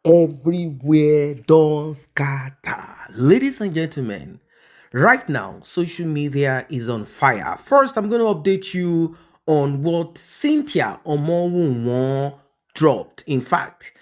Everywhere don't scatter. Ladies and gentlemen, right now, social media is on fire. First, I'm going to update you on what Cynthia Omowunwon dropped. In fact,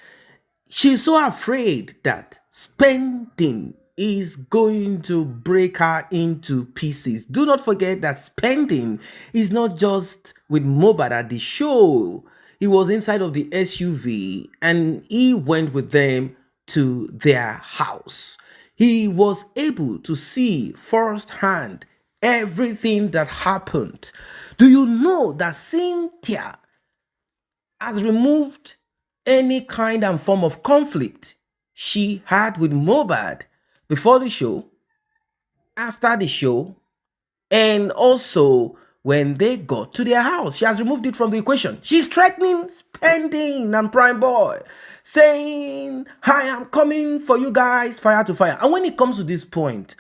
she's so afraid that spending is going to break her into pieces. Do not forget that spending is not just with Mohbad at the show. He was inside of the SUV and he went with them to their house. He was able to see firsthand everything that happened. Do you know that Cynthia has removed any kind and form of conflict she had with Mohbad before the show, after the show, and also when they got to their house? She has removed it from the equation. She's threatening spending and Prime Boy, saying, "I am coming for you guys, fire to fire." And when it comes to this point,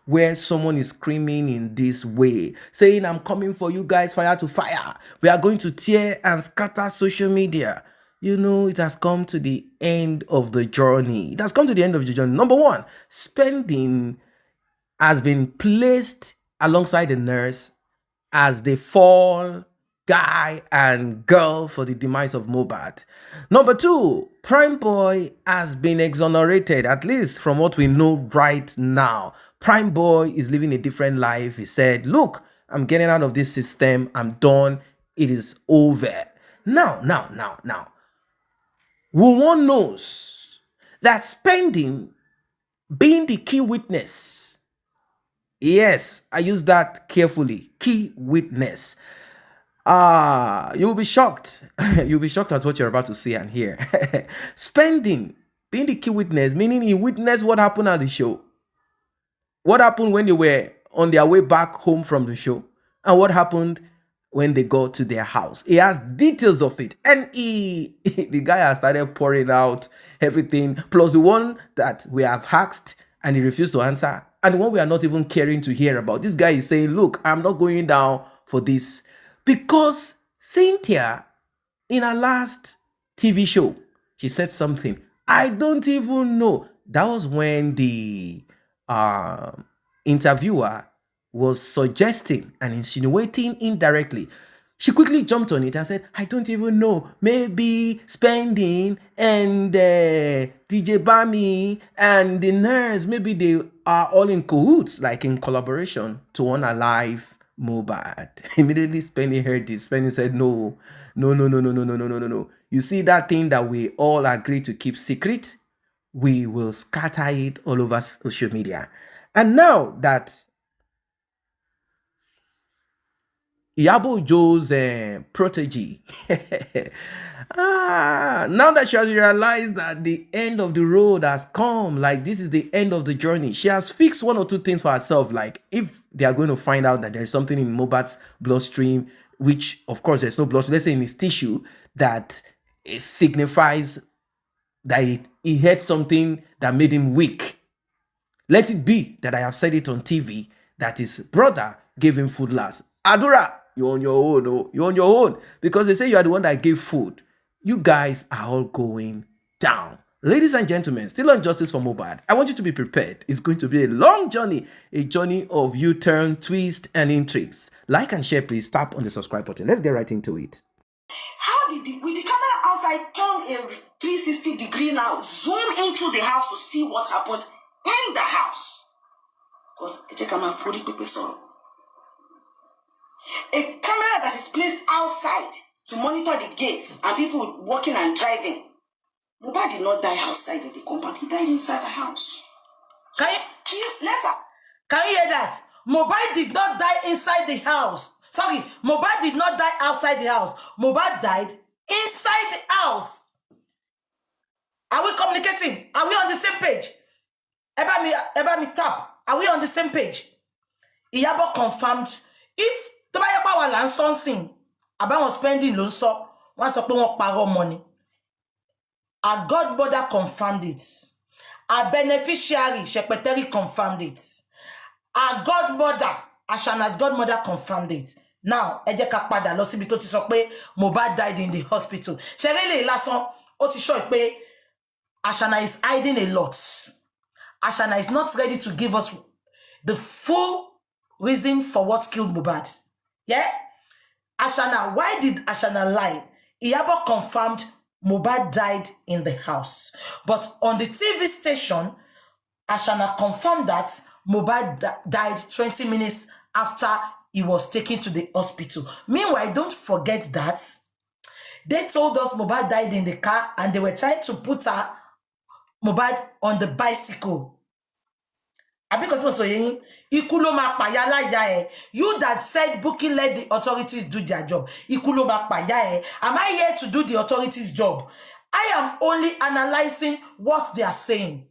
where someone is screaming in this way, saying, "I'm coming for you guys, fire to fire, we are going to tear and scatter social media," you know, it has come to the end of the journey. It has come to the end of the journey. Number one, spending has been placed alongside the nurse as the fall guy and girl for the demise of Mohbad. Number two, Prime Boy has been exonerated, at least from what we know right now. Prime Boy is living a different life. He said, "Look, I'm getting out of this system. I'm done. It is over." Now, one knows that spending, being the key witness, yes, I use that carefully, key witness, you'll be shocked. You'll be shocked at what you're about to see and hear. Spending, being the key witness, meaning he witnessed what happened at the show, what happened when they were on their way back home from the show, and what happened when they got to their house. He has details of it, and the guy has started pouring out everything, plus the one that we have asked and he refused to answer, and the one we are not even caring to hear about. This guy is saying, "Look, I'm not going down for this," because Cynthia, in her last TV show, she said something. I don't even know. That was when the interviewer was suggesting and insinuating indirectly. She quickly jumped on it and said, "I don't even know. Maybe spending and DJ Bami and the nurse, maybe they are all in cahoots, like in collaboration to unalive Mohbad." Immediately, Spending heard this. Spending said, "No. You see that thing that we all agree to keep secret? We will scatter it all over social media." And now that Iyabo Joe's protege, now that she has realized that the end of the road has come, like this is the end of the journey, she has fixed one or two things for herself. Like if they are going to find out that there's something in Mohbad's bloodstream, which of course there's no blood, let's say in his tissue, that it signifies that he had something that made him weak. Let it be that I have said it on TV that his brother gave him food last. Adura, you're on your own. Oh, you're on your own because they say you are the one that gave food. You guys are all going down. Ladies and gentlemen, still on Justice for Mohbad. I want you to be prepared. It's going to be a long journey, a journey of U-turn, twist, and intrigues. Like and share, please. Tap on the subscribe button. Let's get right into it. How did with the camera outside turn a 360 degree now, zoom into the house to see what happened in the house? Because a camera that is placed outside to monitor the gates and people walking and driving. Mohbad did not die outside of the compound. He died inside the house. Can you hear that? Mohbad did not die inside the house. Sorry, Mohbad did not die outside the house. Mohbad died inside the house. Are we communicating? Are we on the same page? Eba me tap. Are we on the same page? Iyabo confirmed. If Tobayapa wa lan something about spending loan so once up won paro money. Our godmother confirmed it. Our beneficiary, Shepeteri, confirmed it. Our godmother, Ashana's godmother, confirmed it. Now, Ejeka pada lọ síbi tó ti sọ pé Mohbad died in the hospital. Ṣerele lásán, ti show pé Ashana is hiding a lot. Ashana is not ready to give us the full reason for what killed Mohbad. Yeah? Ashana, why did Ashana lie? Iyabo confirmed Mohbad died in the house. But on the TV station, Ashana confirmed that Mohbad died 20 minutes after he was taken to the hospital. Meanwhile, don't forget that they told us Mohbad died in the car and they were trying to put Mohbad on the bicycle. Because you that said booking let the authorities do their job. Am I here to do the authorities' job? I am only analyzing what they are saying.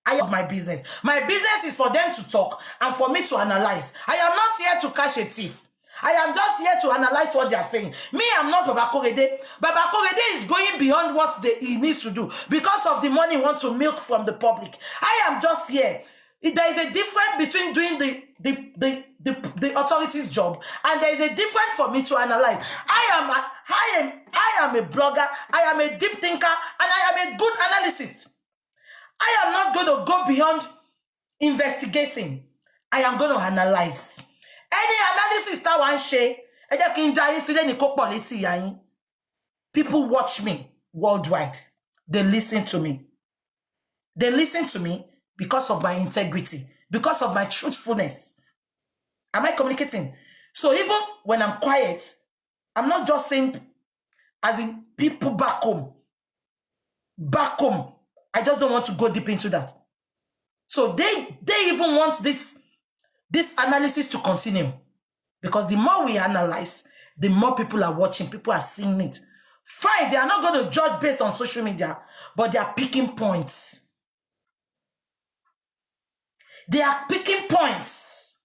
I have my business. My business is for them to talk and for me to analyze. I am not here to catch a thief. I am just here to analyze what they are saying. Me, I'm not Baba Korede. Baba Korede is going beyond what he needs to do because of the money he wants to milk from the public. I am just here. There is a difference between doing the authorities' job, and there is a difference for me to analyze. I am a blogger, I am a deep thinker, and I am a good analyst. I am not going to go beyond investigating. I am going to analyze. Any analysis that one share, people watch me worldwide. They listen to me. They listen to me because of my integrity, because of my truthfulness. Am I communicating? So even when I'm quiet, I'm not just saying as in people back home. Back home. I just don't want to go deep into that. So they even want this analysis to continue. Because the more we analyze, the more people are watching, people are seeing it. Fine, they are not going to judge based on social media, but they are picking points. They are picking points.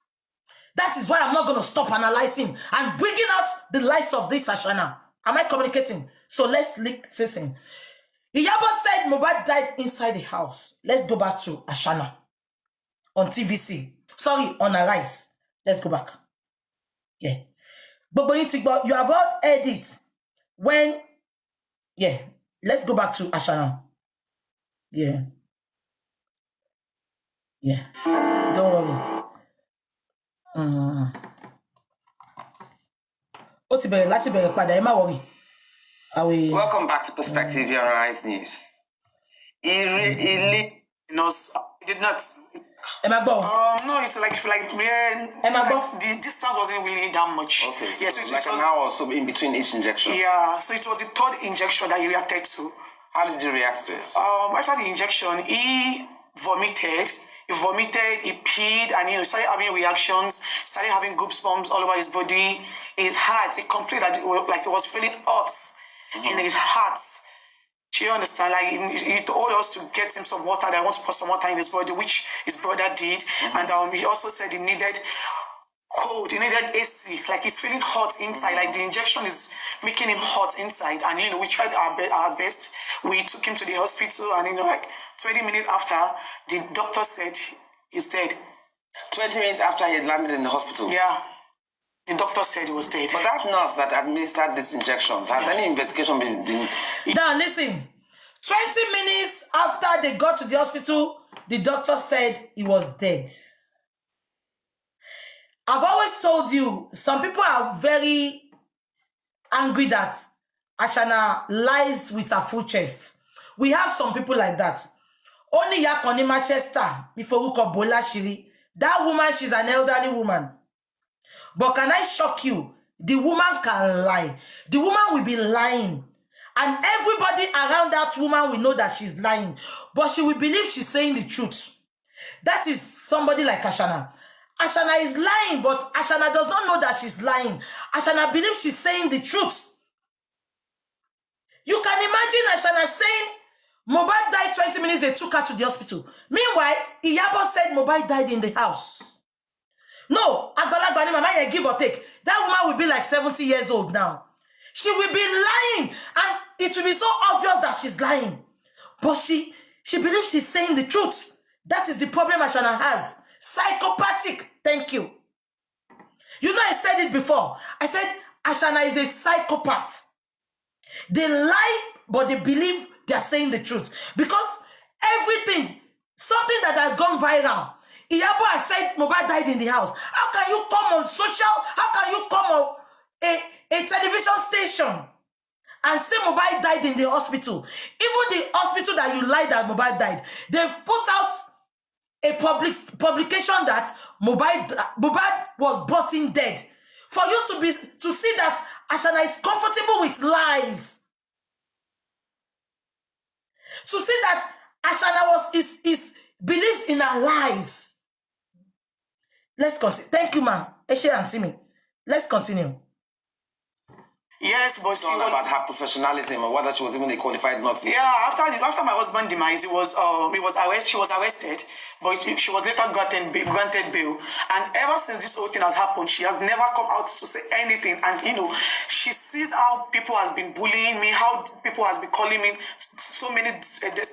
That is why I'm not going to stop analyzing and bringing out the lights of this Ashana. Am I communicating? So let's listen. Iyabo said Mohbad died inside the house. Let's go back to Ashana on TVC. Sorry, on Arise. Let's go back. Yeah. But you have all heard it when... Yeah. Let's go back to Ashana. Yeah. Yeah. Don't worry. Welcome back to Perspective here on Rise News. He did not. No, it's like the distance wasn't really that much. Okay, so yeah, so like an hour or so in between each injection. Yeah, so it was the third injection that he reacted to. How did you react to it? After the injection, he vomited. He peed, and he started having reactions, started having goosebumps all over his body. His heart, it completely like it was feeling hot in his heart. Do you understand? Like he told us to get him some water. That I want to put some water in his body, which his brother did, and he also said he needed cold, he needed AC. Like he's feeling hot inside. Like the injection is making him hot inside, and we tried our best. We took him to the hospital, and like 20 minutes after, the doctor said he's dead. 20 minutes after he had landed in the hospital? Yeah. The doctor said he was dead. But that nurse that administered these injections, has any investigation been... Now listen, 20 minutes after they got to the hospital, the doctor said he was dead. I've always told you, some people are very angry that Ashana lies with her full chest. We have some people like that. Only Yakoni Manchester, before Bola Shiri. That woman, she's an elderly woman. But can I shock you? The woman can lie. The woman will be lying. And everybody around that woman will know that she's lying. But she will believe she's saying the truth. That is somebody like Ashana. Ashana is lying, but Ashana does not know that she's lying. Ashana believes she's saying the truth. You can imagine Ashana saying, Mohbad died 20 minutes, they took her to the hospital. Meanwhile, Iyabo said Mohbad died in the house. No, Agbalagba Mama, give or take. That woman will be like 70 years old now. She will be lying, and it will be so obvious that she's lying. But she believes she's saying the truth. That is the problem Ashana has. Psychopathic. Thank you. You know, I said it before. I said Ashana is a psychopath. They lie, but they believe they are saying the truth. Because everything, something that has gone viral, Iyabo has said Mohbad died in the house. How can you come on social, how can you come on a television station and say Mohbad died in the hospital? Even the hospital that you lied that Mohbad died, they've put out a publication that Mohbad was brought in dead. For you to see that Ashana is comfortable with lies. To see that Ashana is believes in her lies. Let's continue. Thank you, ma'am. Eshe and Timmy. Let's continue. Yes, but It's all about her professionalism and whether she was even a qualified nurse. yeah, after my husband's demise, she was arrested, but she was later granted bail. And ever since this whole thing has happened, she has never come out to say anything. And she sees how people has been bullying me, how people has been calling me so many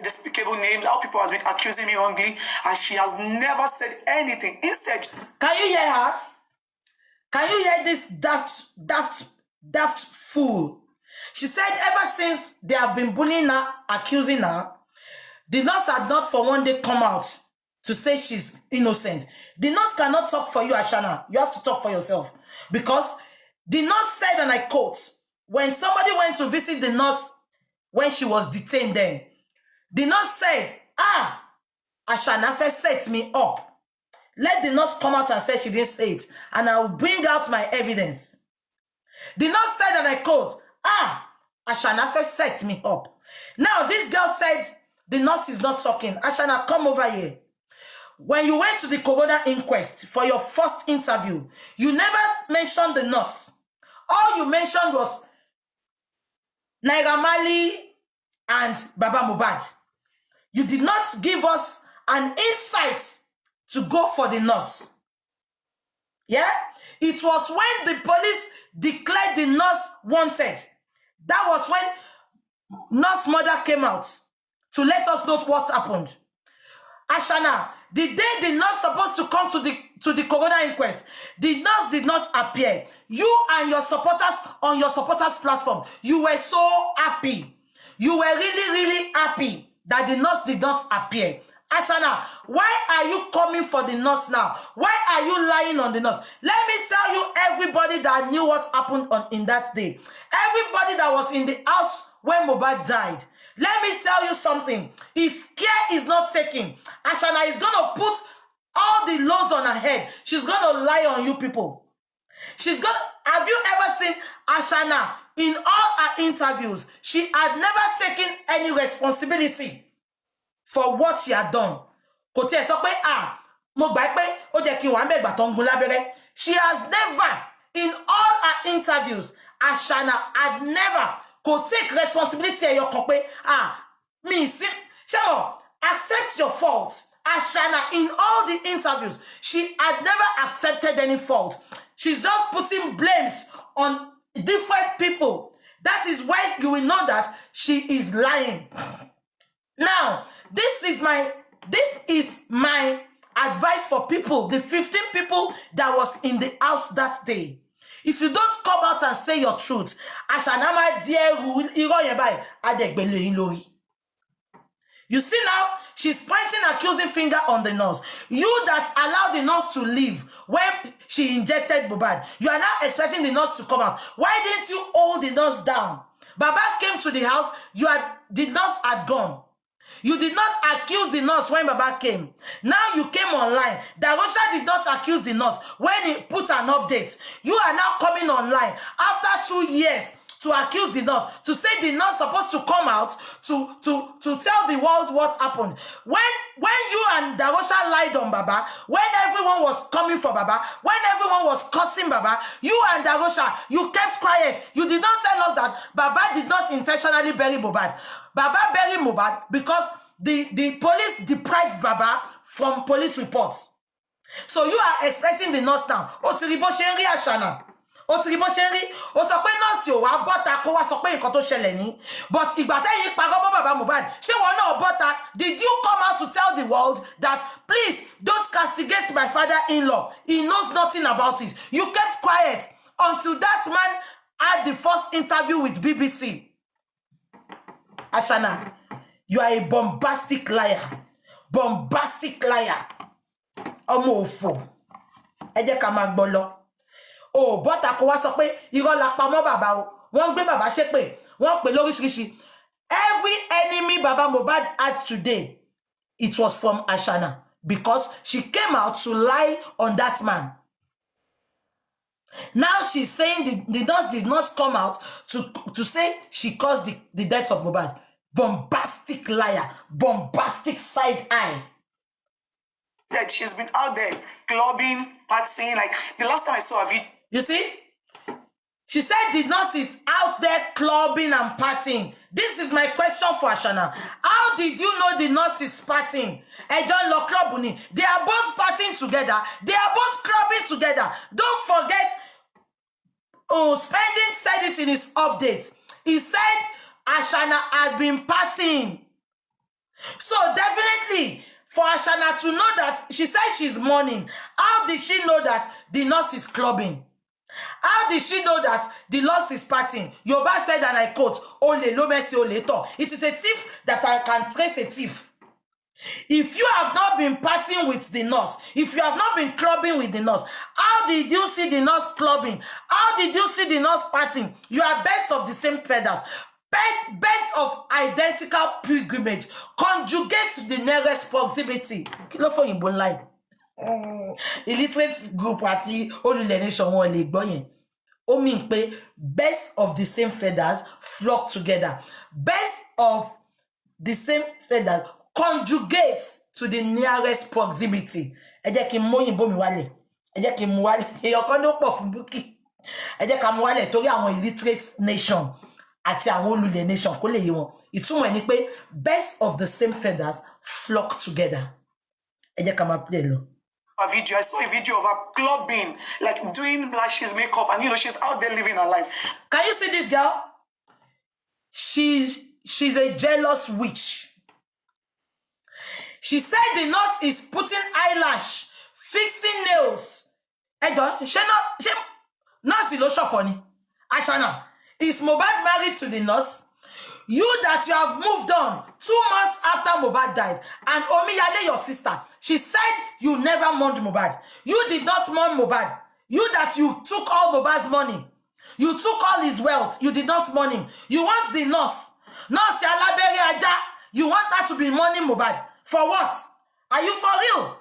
despicable names, how people has been accusing me wrongly, and she has never said anything. Instead, Can you hear her? Can you hear this daft fool? She said ever since they have been bullying her, accusing her, the nurse had not for one day come out to say she's innocent. The nurse cannot talk for you, Ashana. You have to talk for yourself. Because the nurse said, and I quote, when somebody went to visit the nurse when she was detained then, the nurse said, Ashana first set me up. Let the nurse come out and say she didn't say it, and I will bring out my evidence. The nurse said, and I quote, Ashana first set me up. Now, this girl said, the nurse is not talking. Ashana, come over here. When you went to the coroner inquest for your first interview, you never mentioned the nurse. All you mentioned was Naira Marley and Baba Mohbad. You did not give us an insight to go for the nurse. Yeah? It was when the police declared the nurse wanted. That was when nurse mother came out to let us know what happened. Ashana, the day the nurse supposed to come to the coroner inquest, the nurse did not appear. You and your supporters on your supporters platform, you were so happy. You were really, really happy that the nurse did not appear. Ashana, why are you coming for the nurse now? Why are you lying on the nurse? Let me tell you, everybody that knew what happened in that day, everybody that was in the house when Mohbad died, let me tell you something. If care is not taken, Ashana is going to put all the loads on her head. She's going to lie on you people. Have you ever seen Ashana in all her interviews? She had never taken any responsibility for what she had done. Kò tiẹ̀ sọ pé mo gbà pé ó jẹ́ kí wà ń bẹ̀ gbà tó ń gun lábẹ́rẹ́. She has never, in all her interviews, Ashana had never could take responsibility ẹ̀yọ kan pé mi sí ṣé mo accept your fault. Ashana, in all the interviews, she had never accepted any fault. She's just putting blames on different people. That is why you will know that she is lying. Now, this is my advice for people, the 15 people that was in the house that day. If you don't come out and say your truth, Ashanama dear you see now, she's pointing accusing finger on the nurse. You that allowed the nurse to leave when she injected Mohbad, you are now expecting the nurse to come out. Why didn't you hold the nurse down? Baba came to the house, the nurse had gone. You did not accuse the nurse when Baba came. Now you came online. Darosha did not accuse the nurse when he put an update. You are now coming online after 2 years to accuse the nurse, to say the nurse supposed to come out to tell the world what happened. When you and Darosha lied on Baba, when everyone was coming for Baba, when everyone was cursing Baba, you and Darosha, you kept quiet. You did not tell us that Baba did not intentionally bury Mohbad. Baba buried Mohbad because the police deprived Baba from police reports. So you are expecting the nurse now. Otiribo Shenri Ashana. Otiribo Shenri. O sọ pé nurse yo wá bọ́ta kó wá sọ pé nǹkan tó ṣẹlẹ̀ ní. But ìgbà tẹ́yìn parọ́ mọ́ Baba Mohbad. Ṣé wọ́n náà bọ́ta? Did you come out to tell the world that please don't castigate my father-in-law? He knows nothing about it. You kept quiet until that man had the first interview with BBC. Ashana, You are a bombastic liar. Bombastic liar. Ọmọ òfò. Ẹ jẹ́ ká máa gbọ́ lọ. Oh, bọ́tà kó wá sọ pé irọ́ la pa mọ́ bàbá o. Wọ́n gbé bàbá ṣépè. Wọ́n pè lóríṣiríṣi. Every enemy Baba Mohbad had today, it was from Ashana because she came out to lie on that man. Now she's saying the nurse did not come out to say she caused the death of Mohbad. Bombastic liar. Bombastic side eye. That she's been out there clubbing, partying. Like the last time I saw her video. You see? She said the nurse is out there clubbing and partying. This is my question for Ashana. How did you know the nurse is partying? John Lo club ni. They are both partying together. They are both clubbing together. Don't forget, Spending said it in his update. He said Ashana had been partying. So definitely, for Ashana to know that, she said she's mourning. How did she know that the nurse is clubbing? How did she know that the nurse is partying? Yoba said, and I quote, Ole lo mercy ole to. It is a thief that I can trace a thief. If you have not been partying with the nurse, if you have not been clubbing with the nurse, how did you see the nurse clubbing? How did you see the nurse partying? You are birds of the same feathers. Birds of identical pilgrimage. Conjugate to the nearest proximity. Kilo for you bon line. Illiterate group àti olùlẹ̀ nation wọn lè gbọ́ yẹn. Ó mean pé birds of the same feathers flock together. Birds of the same feathers conjugate to the nearest proximity. Ẹ jẹ́ kí n mú òyìnbó mi wálẹ̀. Ẹ jẹ́ kí n mú wálẹ̀. Èèyàn kan ló pọ̀ fún Bukky. Ẹ jẹ́ ká mú wálẹ̀ torí àwọn illiterate nation àti àwọn olùlẹ̀ nation kó lè yé wọn. Ìtumọ̀ ẹ̀ ni pé birds of the same feathers flock together. Ẹ jẹ́ ká máa play lọ. A video. I saw a video of her clubbing, like doing lashes, makeup, and she's out there living her life. Can you see this girl? She's a jealous witch. She said the nurse is putting eyelash, fixing nails. She nurse is so funny. Ashana, is Mohbad married to the nurse? You that you have moved on 2 months after Mohbad died, and Omiyale, your sister, she said you never mourned Mohbad. You did not mourn Mohbad. You that you took all Mohbad's money. You took all his wealth. You did not mourn him. You want the nurse. Nurse Alaberi Aja. You want her to be mourning Mohbad. For what? Are you for real?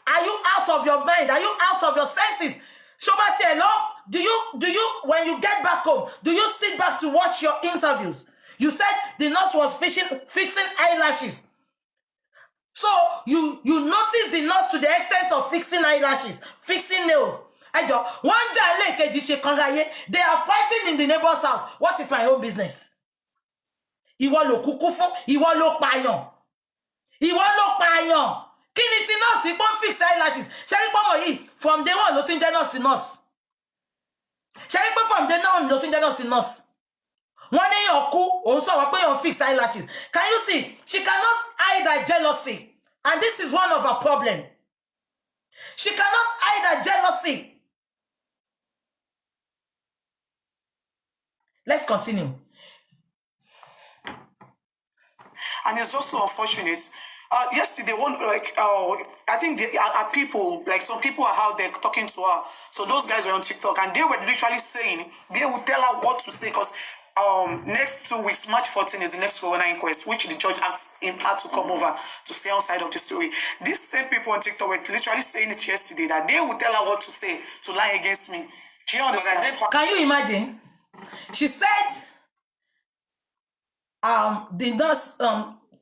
Are you out of your mind? Are you out of your senses? Shobati, hello? Do you, when you get back home, do you sit back to watch your interviews? You said the nurse was fixing eyelashes. So you notice the nurse to the extent of fixing eyelashes, fixing nails. They are fighting in the neighbor's house. What is my own business? Ìwọ ló kúkú fún, ìwọ ló pààyàn. Ìwọ ló pààyàn. Kí ni ti nurse pon fix eyelashes? Ṣé rí pọ́mọ yìí from day one ló tin jẹ́ nurse nurse. Ṣé rí pé from day one ló tin jẹ́ nurse. One day you're cool, also you're fix eyelashes. Can you see? She cannot hide her jealousy. And this is one of her problems. She cannot hide her jealousy. Let's continue. And it's also unfortunate. Yesterday, I think people, like some people are out there talking to her. So those guys were on TikTok and they were literally saying, they would tell her what to say because next 2 weeks, March 14 is the next coroner inquest, which the judge asked him to come over to say on side of the story. These same people on TikTok were literally saying it yesterday that they would tell her what to say to lie against me. Do you understand? Can you imagine? She said, the nurse,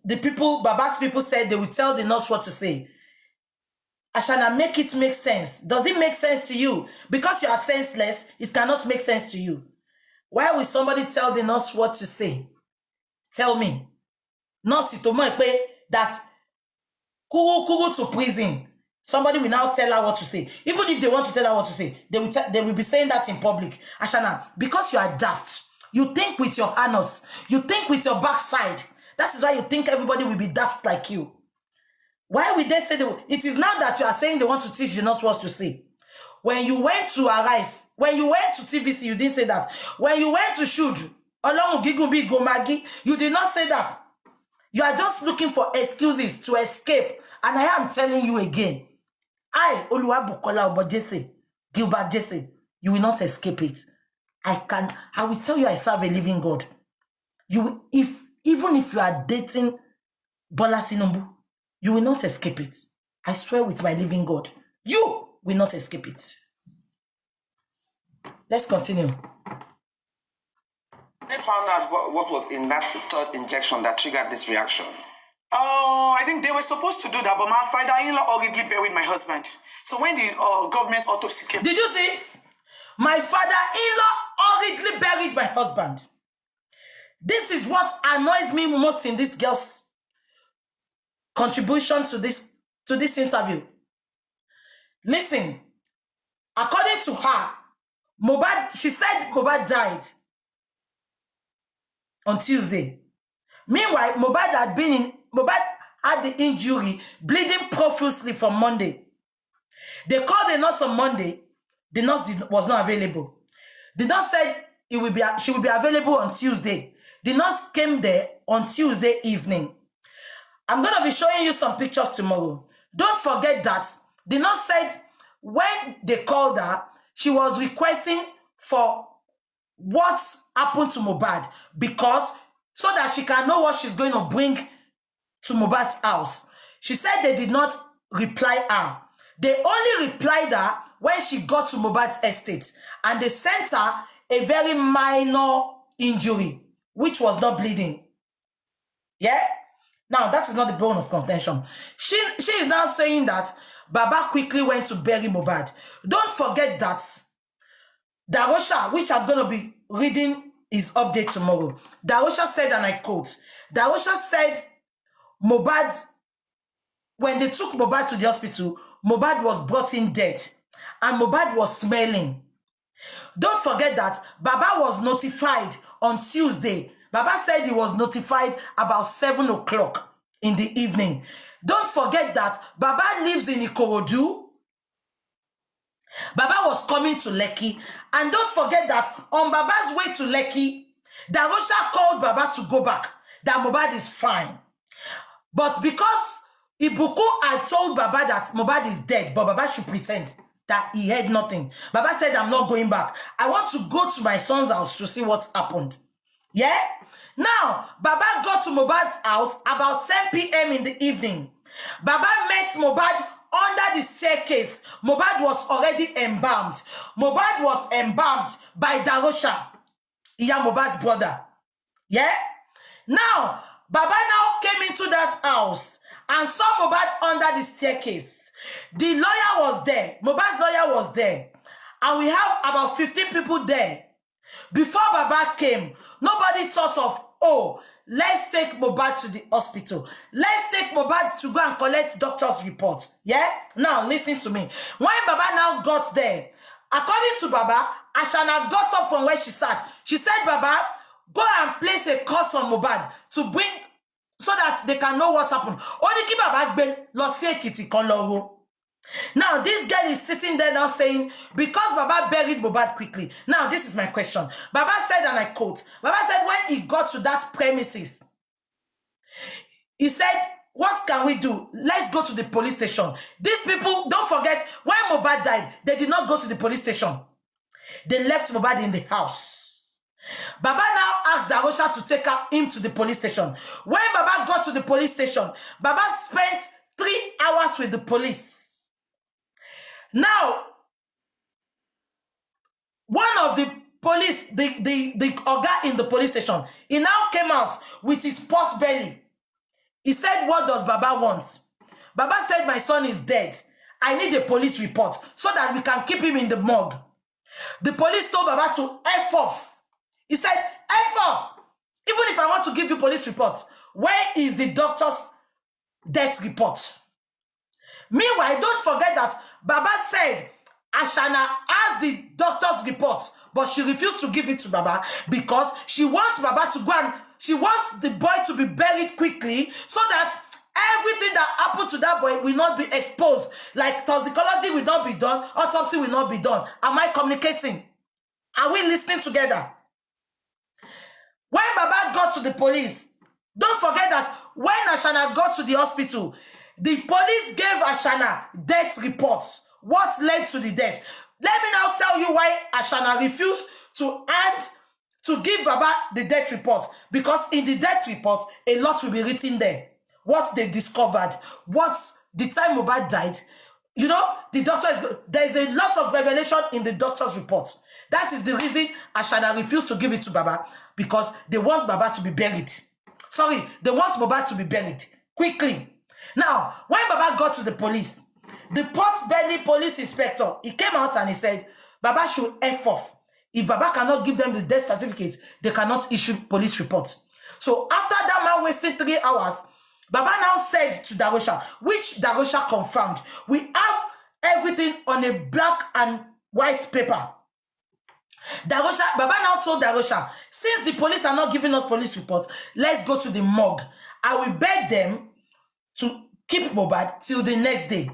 the people, Baba's people said they would tell the nurse what to say. Ashana, make it make sense. Does it make sense to you? Because you are senseless, it cannot make sense to you. Why will somebody tell the nurse what to say? Tell me. Nurse to that kuru to prison. Somebody will now tell her what to say. Even if they want to tell her what to say, they will be saying that in public. Ashana, because you are daft, you think with your anus, you think with your backside. That is why you think everybody will be daft like you. Why would they say it is now that you are saying they want to teach the nurse what to say? When you went to Arise, when you went to TVC, you didn't say that. When you went to Shoot, along with Gigumbi Gomagi, you did not say that. You are just looking for excuses to escape. And I am telling you again, Oluwabukola Obojese, Gilbert Jesse, you will not escape it. I will tell you I serve a living God. Even if you are dating Bola Tinubu, you will not escape it. I swear with my living God, you will not escape it. Let's continue. They found out what was in that third injection that triggered this reaction. Oh, I think they were supposed to do that, but my father-in-law already buried my husband. So when the government autopsy came... Did you see? My father-in-law already buried my husband. This is what annoys me most in this girl's contribution to this interview. Listen, according to her, Mohbad, she said Mohbad died on Tuesday. Meanwhile, Mohbad had the injury, bleeding profusely from Monday. They called the nurse on Monday. The nurse was not available. The nurse said she will be available on Tuesday. The nurse came there on Tuesday evening. I'm going to be showing you some pictures tomorrow. Don't forget that the nurse said when they called her, she was requesting for what happened to Mohbad so that she can know what she's going to bring to Mohbad's house. She said they did not reply her. They only replied her when she got to Mohbad's estate, and they sent her a very minor injury, which was not bleeding. Yeah? Now, that is not the bone of contention. She is now saying that Baba quickly went to bury Mohbad. Don't forget that Darosha, which I'm going to be reading his update tomorrow. Darosha said, and I quote, Darosha said Mohbad, when they took Mohbad to the hospital, Mohbad was brought in dead and Mohbad was smelling. Don't forget that Baba was notified on Tuesday. Baba said he was notified about 7 o'clock in the evening. Don't forget that Baba lives in Ikorodu. Baba was coming to Lekki. And don't forget that on Baba's way to Lekki, Darosha called Baba to go back, that Mohbad is fine. But because Ibuku had told Baba that Mohbad is dead, but Baba should pretend that he heard nothing. Baba said, I'm not going back. I want to go to my son's house to see what happened. Yeah? Now, Baba got to Mohbad's house about 10 p.m. in the evening. Baba met Mohbad under the staircase. Mohbad was already embalmed. Mohbad was embalmed by Darosha, Iya Mohbad's brother. Yeah? Now, Baba now came into that house and saw Mohbad under the staircase. The lawyer was there. Mohbad's lawyer was there. And we have about 15 people there. Before Baba came, nobody thought of, oh, let's take Mohbad to the hospital. Let's take Mohbad to go and collect doctor's report. Yeah? Now, listen to me. When Baba now got there, according to Baba, Ashana got up from where she sat. She said, Baba, go and place a curse on Mohbad to bring, so that they can know what happened. Only Baba gbe lọ sí Èkìtì kan lọ ro. Now, this girl is sitting there now saying, because Baba buried Mohbad quickly. Now, this is my question. Baba said, and I quote, Baba said when he got to that premises, he said, what can we do? Let's go to the police station. These people, don't forget, when Mohbad died, they did not go to the police station. They left Mohbad in the house. Baba now asked Darosha to take him to the police station. When Baba got to the police station, Baba spent 3 hours with the police. Now, one of the police, the oga in the police station, he now came out with his pot belly. He said, what does Baba want? Baba said, my son is dead. I need a police report so that we can keep him in the morgue. The police told Baba to F off. He said, F off. Even if I want to give you police report, where is the doctor's death report? Meanwhile, don't forget that Baba said Ashana asked the doctor's report, but she refused to give it to Baba because she wants Baba to go and she wants the boy to be buried quickly so that everything that happened to that boy will not be exposed. Like toxicology will not be done, autopsy will not be done. Am I communicating? Are we listening together? When Baba got to the police, Don't forget that when Ashana got to the hospital, the police gave Ashana death reports. What led to the death? Let me now tell you why Ashana refused to give Baba the death report. Because in the death report, a lot will be written there. What they discovered, what the time Mohbad died. You know, there's a lot of revelation in the doctor's report. That is the reason Ashana refused to give it to Baba, because they want Baba to be buried. Sorry, they want Mohbad to be buried quickly. Now, when Baba got to the police, the Port Belly police inspector, he came out and he said, Baba should F off. If Baba cannot give them the death certificate, they cannot issue police report. So after that man wasting 3 hours, Baba now said to Darosha, which Darosha confirmed, we have everything on a black and white paper. Baba now told Darosha, since the police are not giving us police reports, let's go to the morgue. I will beg them to keep Mohbad till the next day.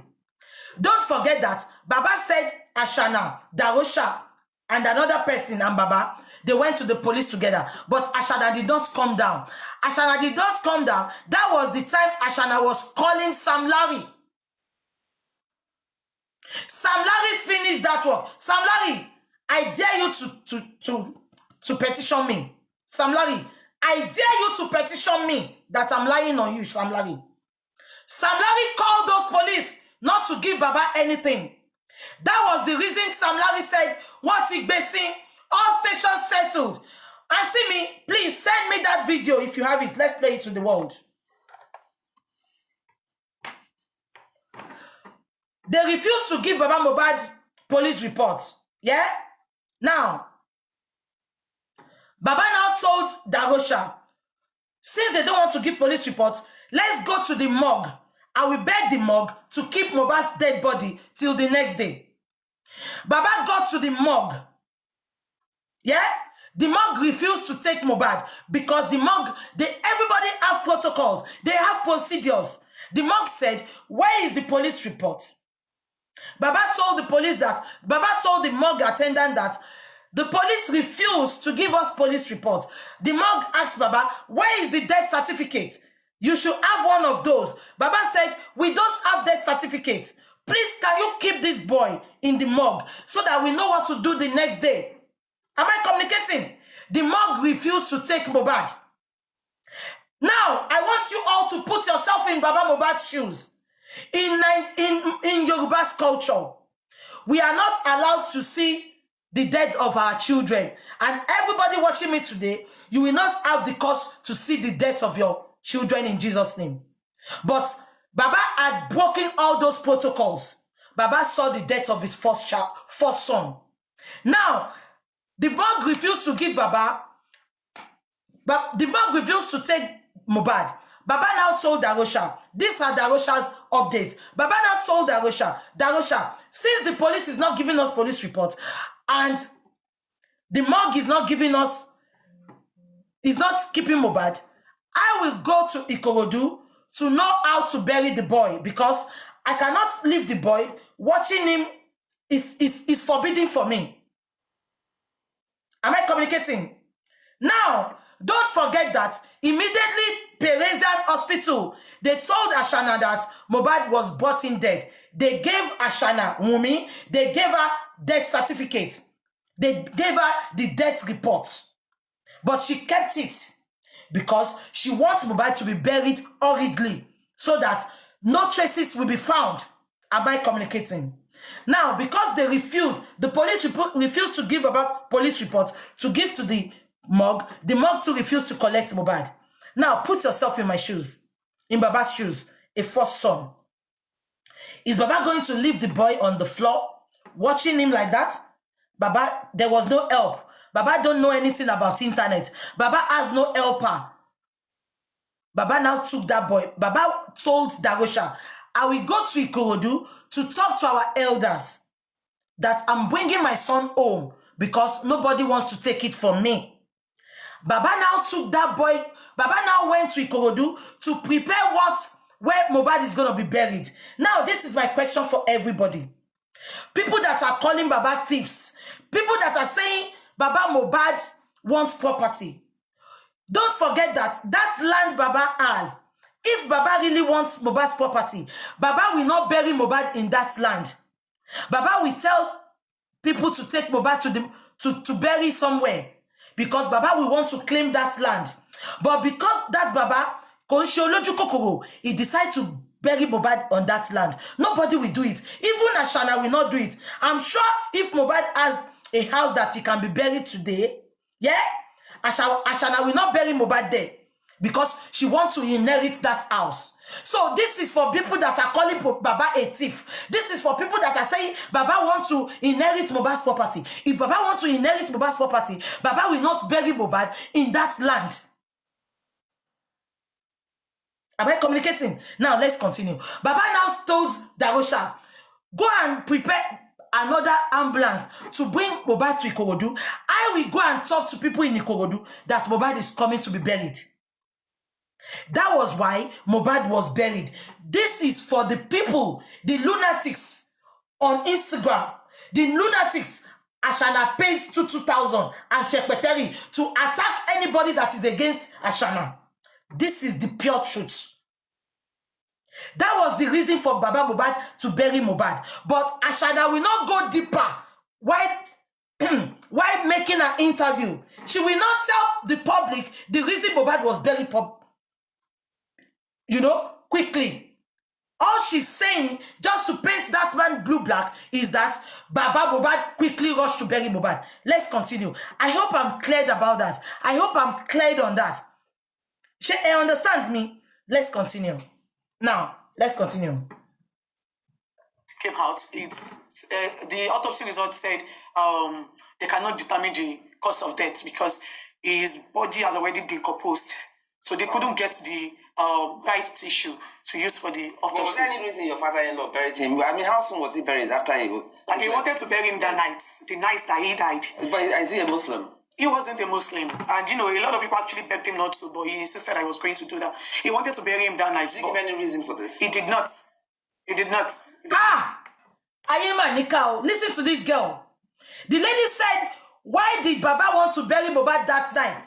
Don't forget that Baba said Ashana, Darosha, and another person and Baba, they went to the police together. But Ashana did not come down. Ashana did not come down. That was the time Ashana was calling Sam Larry. Sam Larry finished that work. Sam Larry, I dare you to petition me. Sam Larry, I dare you to petition me that I'm lying on you, Sam Larry. Sam Larry called those police not to give Baba anything. That was the reason Sam Larry said, what he basing, all stations settled. Auntie me, please send me that video if you have it. Let's play it to the world. They refused to give Baba Mohbad police reports. Yeah? Now, Baba now told Darosha, since they don't want to give police reports, let's go to the morgue. I will beg the morgue to keep Mohbad's dead body till the next day. Baba got to the morgue. Yeah? The morgue refused to take Mohbad because the morgue, everybody have protocols. They have procedures. The morgue said, where is the police report? Baba told the morgue attendant that the police refused to give us police reports. The morgue asked Baba, where is the death certificate? You should have one of those. Baba said, we don't have death certificate. Please, can you keep this boy in the morgue so that we know what to do the next day? Am I communicating? The morgue refused to take Mohbad. Now, I want you all to put yourself in Baba Mohbad's shoes. In Yoruba's culture, we are not allowed to see the death of our children. And everybody watching me today, you will not have the cause to see the death of your children in Jesus' name. But Baba had broken all those protocols. Baba saw the death of his first son. Now, the morgue refused to give Baba, but the morgue refused to take Mohbad. Baba now told Darosha, these are Darosha's updates. Baba now told Darosha, since the police is not giving us police reports and the morgue is not giving us, is not keeping Mohbad, I will go to Ikorodu to know how to bury the boy because I cannot leave the boy. Watching him is forbidden for me. Am I communicating? Now, don't forget that immediately Peresian Hospital, they told Ashana that Mohbad was brought in dead. They gave Ashana Wumi, they gave her death certificate. They gave her the death report. But she kept it because she wants Mohbad to be buried hurriedly so that no traces will be found. Am I communicating? Now, because they refused, the police refused to give about police reports to give to the morgue too refused to collect Mohbad. Now, put yourself in my shoes, in Baba's shoes, a first son. Is Baba going to leave the boy on the floor, watching him like that? Baba, there was no help. Baba don't know anything about internet. Baba has no helper. Baba now took that boy. Baba told Darosha, I will go to Ikorodu to talk to our elders that I'm bringing my son home because nobody wants to take it from me. Baba now took that boy. Baba now went to Ikorodu to prepare where Mohbad is going to be buried. Now, this is my question for everybody. People that are calling Baba thieves. People that are saying Baba Mohbad wants property. Don't forget that that land Baba has. If Baba really wants Mohbad's property, Baba will not bury Mohbad in that land. Baba will tell people to take Mohbad to bury somewhere because Baba will want to claim that land. But because that Baba, he decides to bury Mohbad on that land. Nobody will do it. Even Ashana will not do it. I'm sure if Mohbad has a house that he can be buried today, yeah, Ashana will not bury Mohbad there because she wants to inherit that house. So this is for people that are calling Baba a thief. This is for people that are saying Baba wants to inherit Mohbad's property. If Baba wants to inherit Mohbad's property, Baba will not bury Mohbad in that land. Am I communicating? Now let's continue. Baba now told Darosha, go and prepare another ambulance to bring Mohbad to Ikorodu. I will go and talk to people in Ikorodu that Mohbad is coming to be buried. That was why Mohbad was buried. This is for the people, the lunatics on Instagram, the lunatics Ashana pays 2,000 and Shekpeteri to attack anybody that is against Ashana. This is the pure truth. That was the reason for Baba Mohbad to bury Mohbad. But Ashana will not go deeper while making an interview. She will not tell the public the reason Mohbad was buried, quickly. All she's saying, just to paint that man blue-black, is that Baba Mohbad quickly rushed to bury Mohbad. Let's continue. I hope I'm cleared about that. I hope I'm cleared on that. She understands me. Let's continue. Now, let's continue. Came out. It's the autopsy result said they cannot determine the cause of death because his body has already decomposed. So they couldn't get the right tissue to use for the autopsy. Was there any reason your father-in-law buried him? I mean, how soon was he buried after he was... Like he wanted to bury him that night, the night that he died. But is he a Muslim? He wasn't a Muslim. And, a lot of people actually begged him not to, but he insisted I was going to do that. He wanted to bury him that night. Did he give any reason for this? He did not. He did not. Ayema Nikao, listen to this girl. The lady said, why did Baba want to bury Mohbad that night?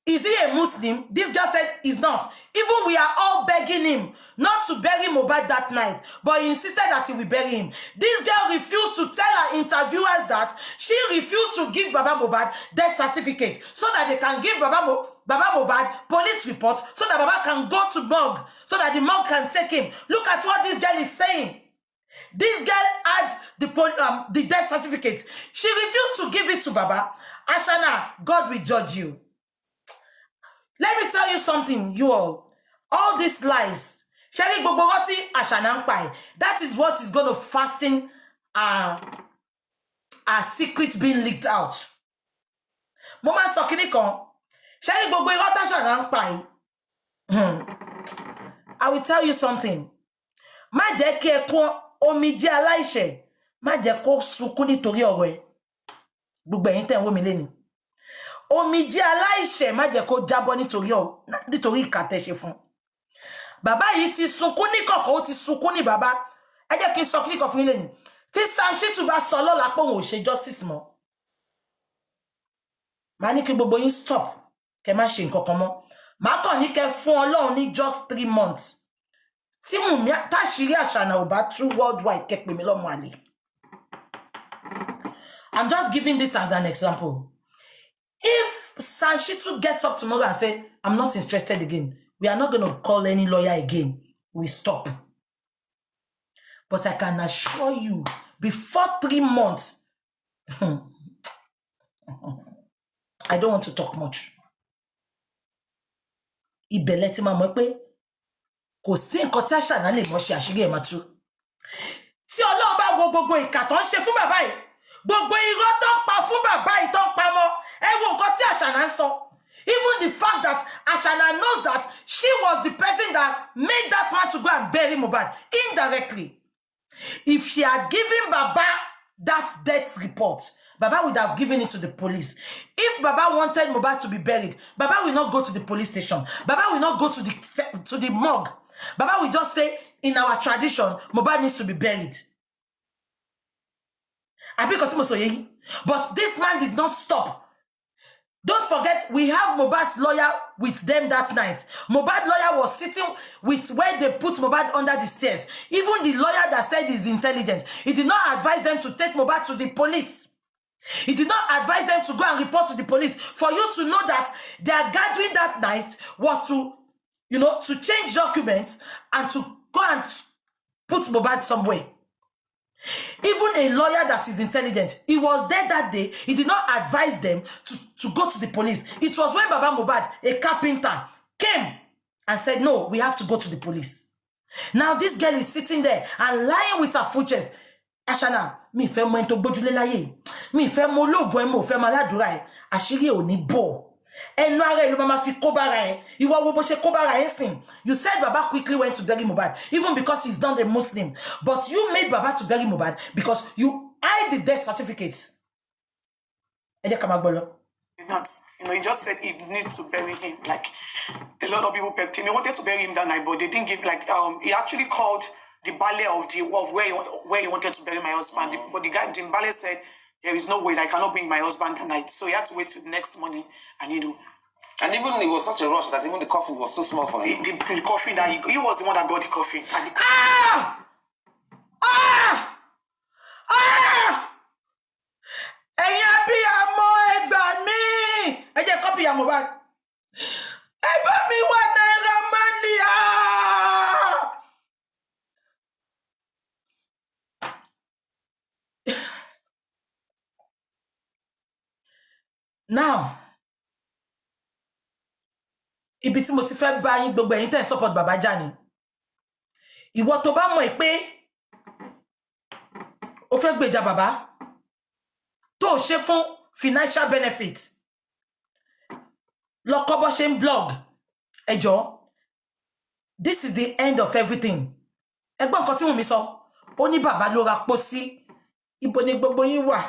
Is he a Muslim? This girl said he's not. Even we are all begging him not to bury Mohbad that night, but he insisted that he will bury him. This girl refused to tell her interviewers that she refused to give Baba Mohbad death certificate so that they can give Baba Mohbad police report so that Baba can go to morgue, so that the morgue can take him. Look at what this girl is saying. This girl had the death certificate. She refused to give it to Baba. Ashana, God will judge you. Let me tell you something, you all. All these lies. Shari Bobogoti Ashanampai. That is what is going to fasten our secrets being leaked out. Mama Sokinikon. Shari Bobogoti Ashanampai. I will tell you something. Ma jẹ́ kí ẹkún omijé aláìṣẹ̀. Ma jẹ́ kó sunkún nítorí ọ̀rọ̀ ẹ̀. Gbogbo ẹ̀yin tẹ́ ń wò mí lénìí. Omijé aláìṣẹ̀ má jẹ́ kó jábọ́ nítorí ìkà tẹ́ ṣe fún. Bàbá yìí ti sunkún ní kọ̀kọ̀, ó ti sunkún ní bàbá. Ẹ jẹ́ kí n sọ kíníkan fún yín lẹ́yìn. Tí Sam Shitu bá sọ lọ́la pé òun ò ṣe justice mọ́. Màá ní kí gbogbo yín stop. Kẹ́ má ṣe nǹkan kan mọ́. Màá kàn ní kẹ́ fún Ọlọ́run ní just 3 months. Tí Wùnmí táṣìírí Àṣànà ò bá tú worldwide kẹ́ pè mí lọ́mọ àlè. I'm just giving this as an example. If Sam Shitu gets up tomorrow and says, I'm not interested again, we are not going to call any lawyer again. We stop. But I can assure you, before 3 months, I don't want to talk much. Ibẹ̀lẹ̀ tí ma mọ̀ pé kò sí nǹkan tí Àṣànà lè mọ̀ ṣe àṣírí ẹ̀ máa tú. Tí Ọlọ́run bá wo gbogbo ìkà tó ń ṣe fún bàbá yìí, gbogbo irọ́ tó ń pa fún bàbá yìí tó ń pa mọ́, ẹ wo nǹkan tí Àṣànà ń sọ. Even the fact that Àṣànà knows that she was the person that made that man to go and bury Mohbad indirectly. If she had given Baba that death report, Baba would have given it to the police. If Baba wanted Mohbad to be buried, Baba will not go to the police station. Baba will not go to the morgue. Baba will just say, in our tradition, Mohbad needs to be buried. But this man did not stop. Don't forget, we have Mohbad's lawyer with them that night. Mohbad lawyer was sitting with where they put Mohbad under the stairs. Even the lawyer that said he's intelligent, he did not advise them to take Mohbad to the police. He did not advise them to go and report to the police. For you to know that their gathering that night was to, to change documents and to go and put Mohbad somewhere. Even a lawyer that is intelligent, he was there that day. He did not advise them to go to the police. It was when Baba Mohbad, a carpenter, came and said, no, we have to go to the police. Now this girl is sitting there and lying with her full chest. Ashana, mi fẹ́ mọ ento gbójúlé láyé. Mi fẹ́ mọ ológun emo fẹ́ ma ládùúrà ẹ. Àṣírí ò ní bò. Ẹnu ara ẹ ló máa fi kó bára ẹ. Ìwọ wo bó ṣe kó bára ẹ sìn. You said Baba quickly went to bury Mohbad, even because he's not a Muslim. But you made Baba to bury Mohbad because you hide the death certificate. Ẹ jẹ́ ká máa gbọ́ lọ. Not, he just said he needs to bury him. Like, a lot of people pepped him. They wanted to bury him that night, but they didn't give, he actually called the ballet of where he wanted to bury my husband. But the ballet said, there is no way, I cannot bring my husband that night. So he had to wait till the next morning, and And even it was such a rush that even the coffin was so small for him. The coffin that he was the one that got the coffin. And the Ẹ̀yin abiyamọ ẹ gbà mí. Ẹ jẹ́ copy ya Mohbad. Ẹ bá mi wá Naira Marley. Now, ibi tí mo ti fẹ́ bá yín gbogbo ẹ̀yin tẹ́ support Baba Jani. Ìwọ tó bá mọ̀ pé ó fẹ́ gbèjà bàbá tó ṣe fún financial benefit. Lọ kọ́ bó ṣe ń blog. Ẹjọ́, this is the end of everything. Ẹgbọ́n nǹkan tí Wùnmí sọ, ó ní bàbá ló ra pósí. Ibo ni gbogbo yín wà?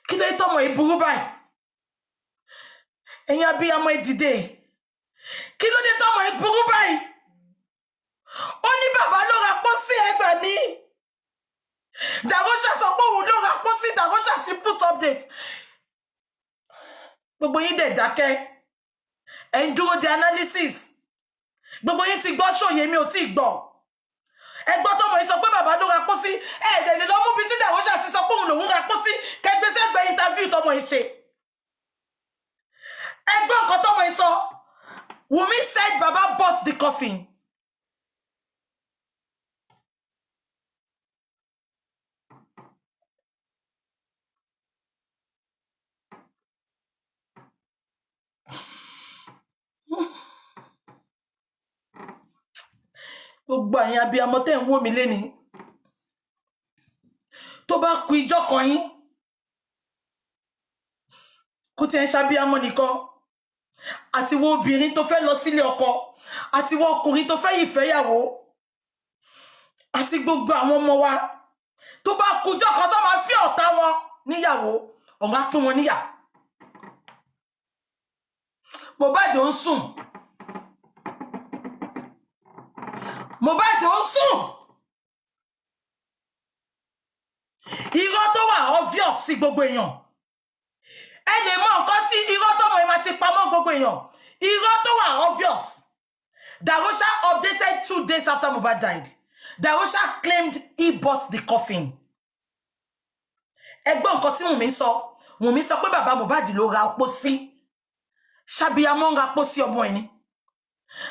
Kí ló tọ́mọ ìburú báyìí? Ẹ̀yin abiyamọ ẹ dìde. Kí ló dé tọ́mọ ìburú báyìí? Ó ní bàbá ló ra pósí ẹ gbà mí. Darosha sọ pé òun ló ra pósí. Darosha ti put update. Gbogbo yín dẹ̀ dákẹ́. Ẹ ń dúró de analysis. Gbogbo yín ti gbọ́ ṣòye mi ò tí gbọ́. Ẹgbọ́n tọ́mọ yìí sọ pé bàbá ló ra pósí. Ẹ̀ẹ́dẹ̀ lè lọ mú bí tí Darosha ti sọ pé òun lòun ra pósí. Kẹgbẹ́sẹ̀gbẹ́ interview tọ́mọ yìí ṣe. Ẹgbọ́n nǹkan tọ́mọ yìí sọ. Wunmi said Baba bought the coffin. Gbogbo àyìn abiyamọ tẹ́ ń wò mí lénìí. Tó bá kù ìjọ́ kan yín. Kò tí ẹ ń ṣàbíamọ nìkan. Àti wo obìnrin tó fẹ́ lọ sílé ọkọ. Àti wo ọkùnrin tó fẹ́ ìfẹ́yàwó. Àti gbogbo àwọn ọmọ wa. Tó bá kù ìjọ́ kan tó máa fi ọ̀tá wọn níyàwó. Ọ̀gá pín wọn níyà. Mohbad ò ń sùn. Mohbad ò ń sùn. Irọ́ tó wà obvious sí gbogbo èèyàn. Ẹ lè mọ̀ nǹkan tí irọ́ tó mọ̀ ẹ máa ti pamọ́ gbogbo èèyàn. Irọ́ tó wà obvious. Darosha updated 2 days after Mohbad died. Darosha claimed he bought the coffin. Ẹgbọ́n nǹkan tí Wùnmí sọ. Wùnmí sọ pé bàbá Mohbad ló ra pósí. Ṣàbíamọ ń ra pósí ọmọ ẹni.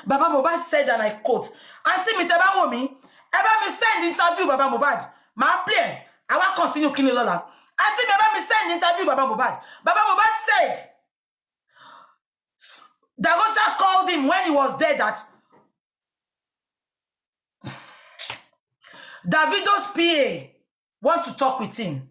Baba Mohbad said, and I quote, Auntie mi tẹ́ bá wò mí, ẹ bá mi send interview Baba Mohbad. Ma play. I will continue kini lola. Auntie mi ẹ bá mi send interview Baba Mohbad. Baba Mohbad said, Darosha called him when he was dead that Davido's PA want to talk with him.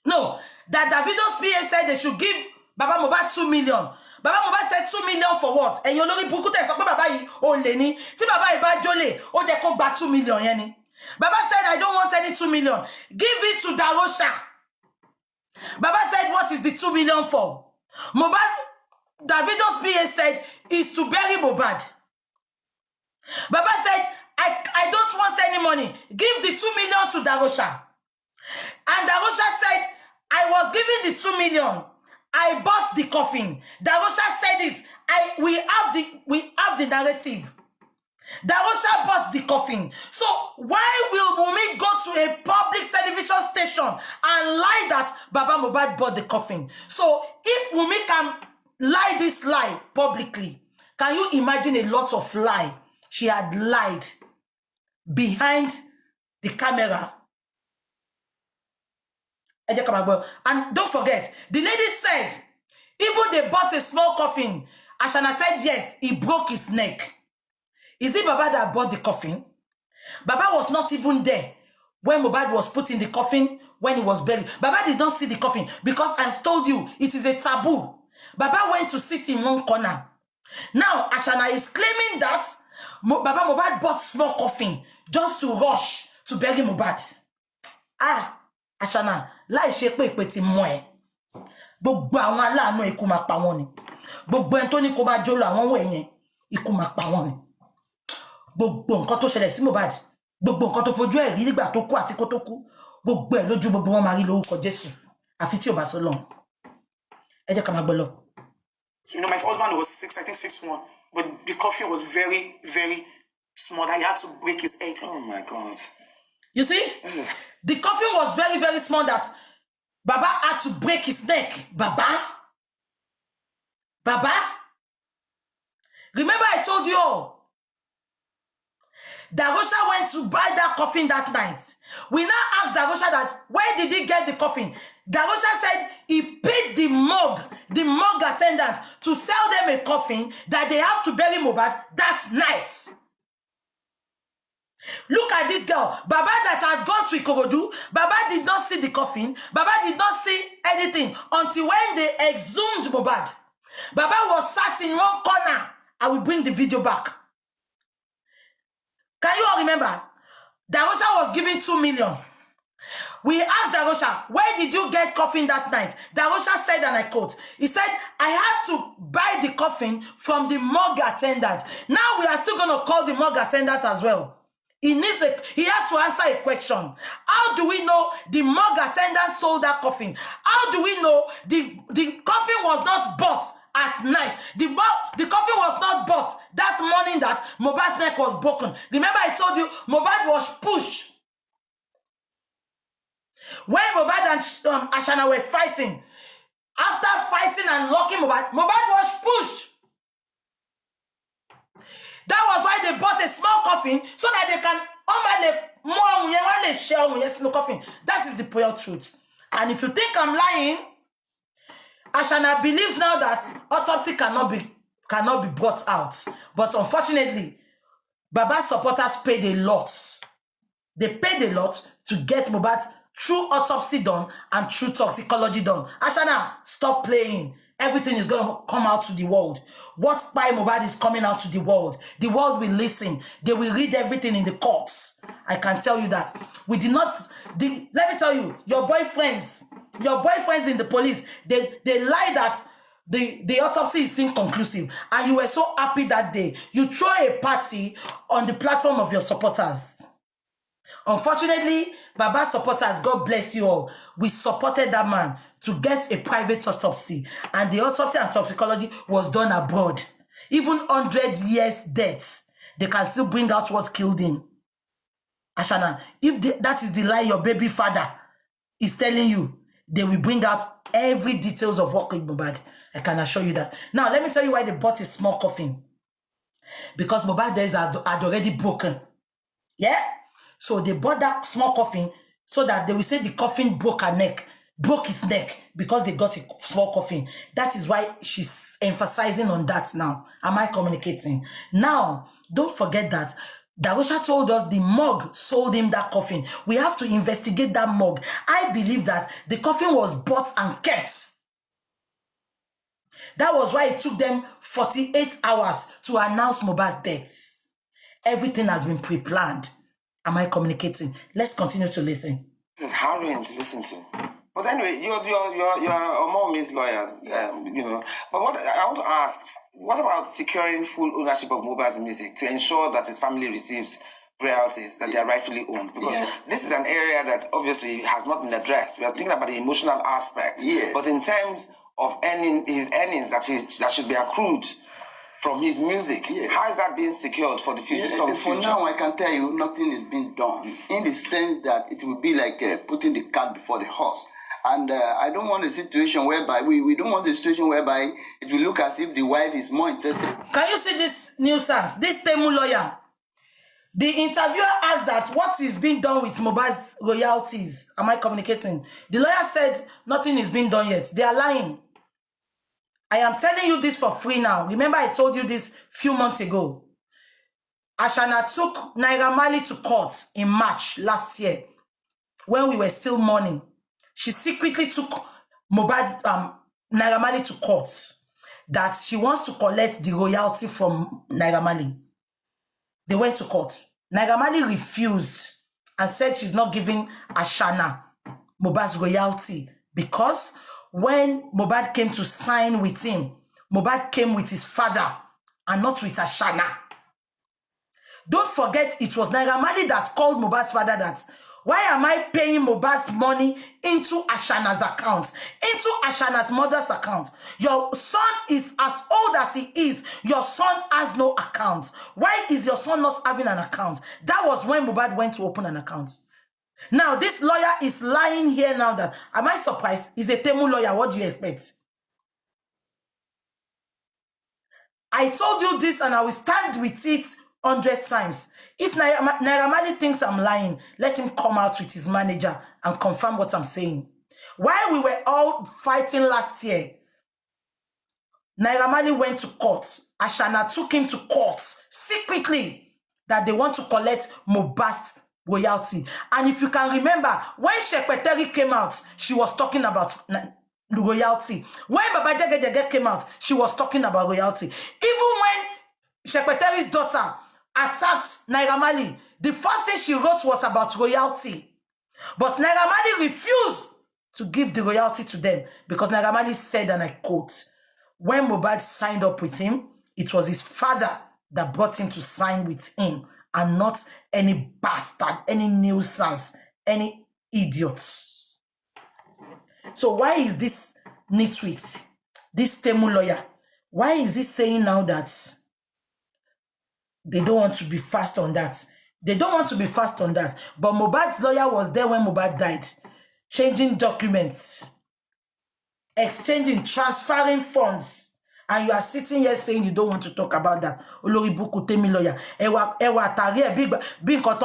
No, that Davido's PA said they should give Baba Mohbad 2 million. Baba Mohbad said 2 million for what? And you olórí burúkú tẹ́ sọ pé bàbá yìí ó lè ní. Tí bàbá yìí bá jólè, ó jẹ́ kó gba 2 million yẹn ni. Baba said, I don't want any 2 million. Give it to Darosha. Baba said, what is the 2 million for? Mohbad, Davido's PA said, is to bury Mohbad. Baba said, I don't want any money. Give the 2 million to Darosha. And Darosha said, I was giving the 2 million I bought the coffin. Darosha said it. We have the narrative. Darosha bought the coffin. So why will Wunmi go to a public television station and lie that Baba Mohbad bought the coffin? So if Wunmi can lie this lie publicly, can you imagine a lot of lie she had lied behind the camera? And don't forget, the lady said, even they bought a small coffin. Ashana said, yes, he broke his neck. Is it Baba that bought the coffin? Baba was not even there when Mohbad was put in the coffin, when he was buried. Baba did not see the coffin because I've told you, it is a taboo. Baba went to sit in one corner. Now, Ashana is claiming that Baba Mohbad bought small coffin just to rush to bury Mohbad. Ashana, láì ṣe pé ìpè ti mọ́ ẹ. Gbogbo àwọn aláàánú ikú máa pa wọ́n ni. Gbogbo ẹni tó ní kó máa jóló àwọn wọ̀nyẹn yẹn, ikú máa pa wọ́n ni. Gbogbo nǹkan tó ṣẹlẹ̀ sí Mohbad, gbogbo nǹkan tó fojú ẹ̀ rí nígbà tó kú àti kó tó kú, gbogbo ẹ̀ lójú gbogbo wọn máa rí lórúkọ Jésù. Àfi tí ò bá sọ lọ́hùn. Ẹ jẹ́ ká máa gbọ́ lọ. You know, my husband was 6'1", but the coffin was very, very small. I had to break his head. Oh my God. You see? The coffin was very, very small that Baba had to break his neck. Baba? Remember I told you all, Darosha went to buy that coffin that night. We now asked Darosha that, where did he get the coffin? Darosha said he paid the morgue attendant to sell them a coffin that they have to bury Mohbad that night. Look at this girl. Baba that had gone to Ikorodu, Baba did not see the coffin. Baba did not see anything until when they exhumed Mohbad. Baba was sat in one corner. I will bring the video back. Can you all remember? Darosha was given 2 million. We asked Darosha, where did you get coffin that night? Darosha said, and I quote, he said, I had to buy the coffin from the morgue attendant. Now we are still going to call the morgue attendant as well. He has to answer a question. How do we know the morgue attendant sold that coffin? How do we know the coffin was not bought at night? The coffin was not bought that morning that Mohbad's neck was broken. Remember I told you, Mohbad was pushed. When Mohbad and Ashana were fighting, after fighting and locking Mohbad was pushed. That was why they bought a small coffin so that they can coffin. That is the pure truth. And if you think I'm lying, Ashana believes now that autopsy cannot be brought out. But unfortunately, Baba's supporters paid a lot. They paid a lot to get Mohbad's true autopsy done and true toxicology done. Ashana, stop playing. Everything is going to come out to the world. What by Mohbad is coming out to the world. The world will listen. They will read everything in the courts. I can tell you that. We did not... let me tell you, your boyfriends in the police, they lie that the autopsy is inconclusive. And you were so happy that day. You throw a party on the platform of your supporters. Unfortunately, Baba's supporters, God bless you all, we supported that man to get a private autopsy. And the autopsy and toxicology was done abroad. Even 100 years death, they can still bring out what killed him. Ashana, if that is the lie your baby father is telling you, they will bring out every details of what killed Mohbad. I can assure you that. Now, let me tell you why they bought a small coffin. Because Mohbad days had already broken. Yeah? So they bought that small coffin so that they will say the coffin broke his neck because they got a small coffin. That is why she's emphasizing on that now. Am I communicating? Now, don't forget that Darosha told us the morgue sold him that coffin. We have to investigate that morgue. I believe that the coffin was bought and kept. That was why it took them 48 hours to announce Mohbad's death. Everything has been pre-planned. Am I communicating? Let's continue to listen. This is harrowing to listen to. But anyway, you're a Mommy's lawyer, you know. But what I want to ask, what about securing full ownership of Mohbad's music to ensure that his family receives royalties that they are rightfully owned? Because this is an area that obviously has not been addressed. We are thinking about the emotional aspect. Yeah. But in terms of his earnings that should be accrued from his music. Yes. How is that being secured for the future? Yes, for now, I can tell you nothing is being done in the sense that it will be like putting the cart before the horse. And I don't want a situation whereby we don't want a situation whereby it will look as if the wife is more interested. Can you see this nuisance? This Temu lawyer. The interviewer asked that what is being done with Mohbad's royalties. Am I communicating? The lawyer said nothing is being done yet. They are lying. I am telling you this for free now. Remember I told you this few months ago. Ashana took Naira Marley to court in March last year when we were still mourning. She secretly took Mohbad, Naira Marley to court that she wants to collect the royalty from Naira Marley. They went to court. Naira Marley refused and said she's not giving Ashana Mohbad's royalty because when Mohbad came to sign with him, Mohbad came with his father and not with Ashana. Don't forget, it was Naira Marley that called Mohbad's father that, why am I paying Mohbad's money into Ashana's account, into Ashana's mother's account? Your son is as old as he is. Your son has no account. Why is your son not having an account? That was when Mohbad went to open an account. Now, this lawyer is lying here now that, am I surprised? He's a Temu lawyer. What do you expect? I told you this and I will stand with it 100 times. If Naira Marley thinks I'm lying, let him come out with his manager and confirm what I'm saying. While we were all fighting last year, Naira Marley went to court. Ashana took him to court secretly that they want to collect Mohbad's royalty. And if you can remember, when Shekpeteri came out, she was talking about royalty. When Baba Jege came out, she was talking about royalty. Even when Shekpeteri's daughter attacked Naira Marley, the first thing she wrote was about royalty. But Naira Marley refused to give the royalty to them because Naira Marley said, and I quote, when Mohbad signed up with him, it was his father that brought him to sign with him and not any bastard, any nuisance, any idiot. So why is this nitwit, this Temu lawyer, why is he saying now that they don't want to be fast on that? They don't want to be fast on that. But Mohbad's lawyer was there when Mohbad died, changing documents, exchanging, transferring funds. And you are sitting here saying you don't want to talk about that. Olori buku Temi lawyer. Ewa tari e bi nkan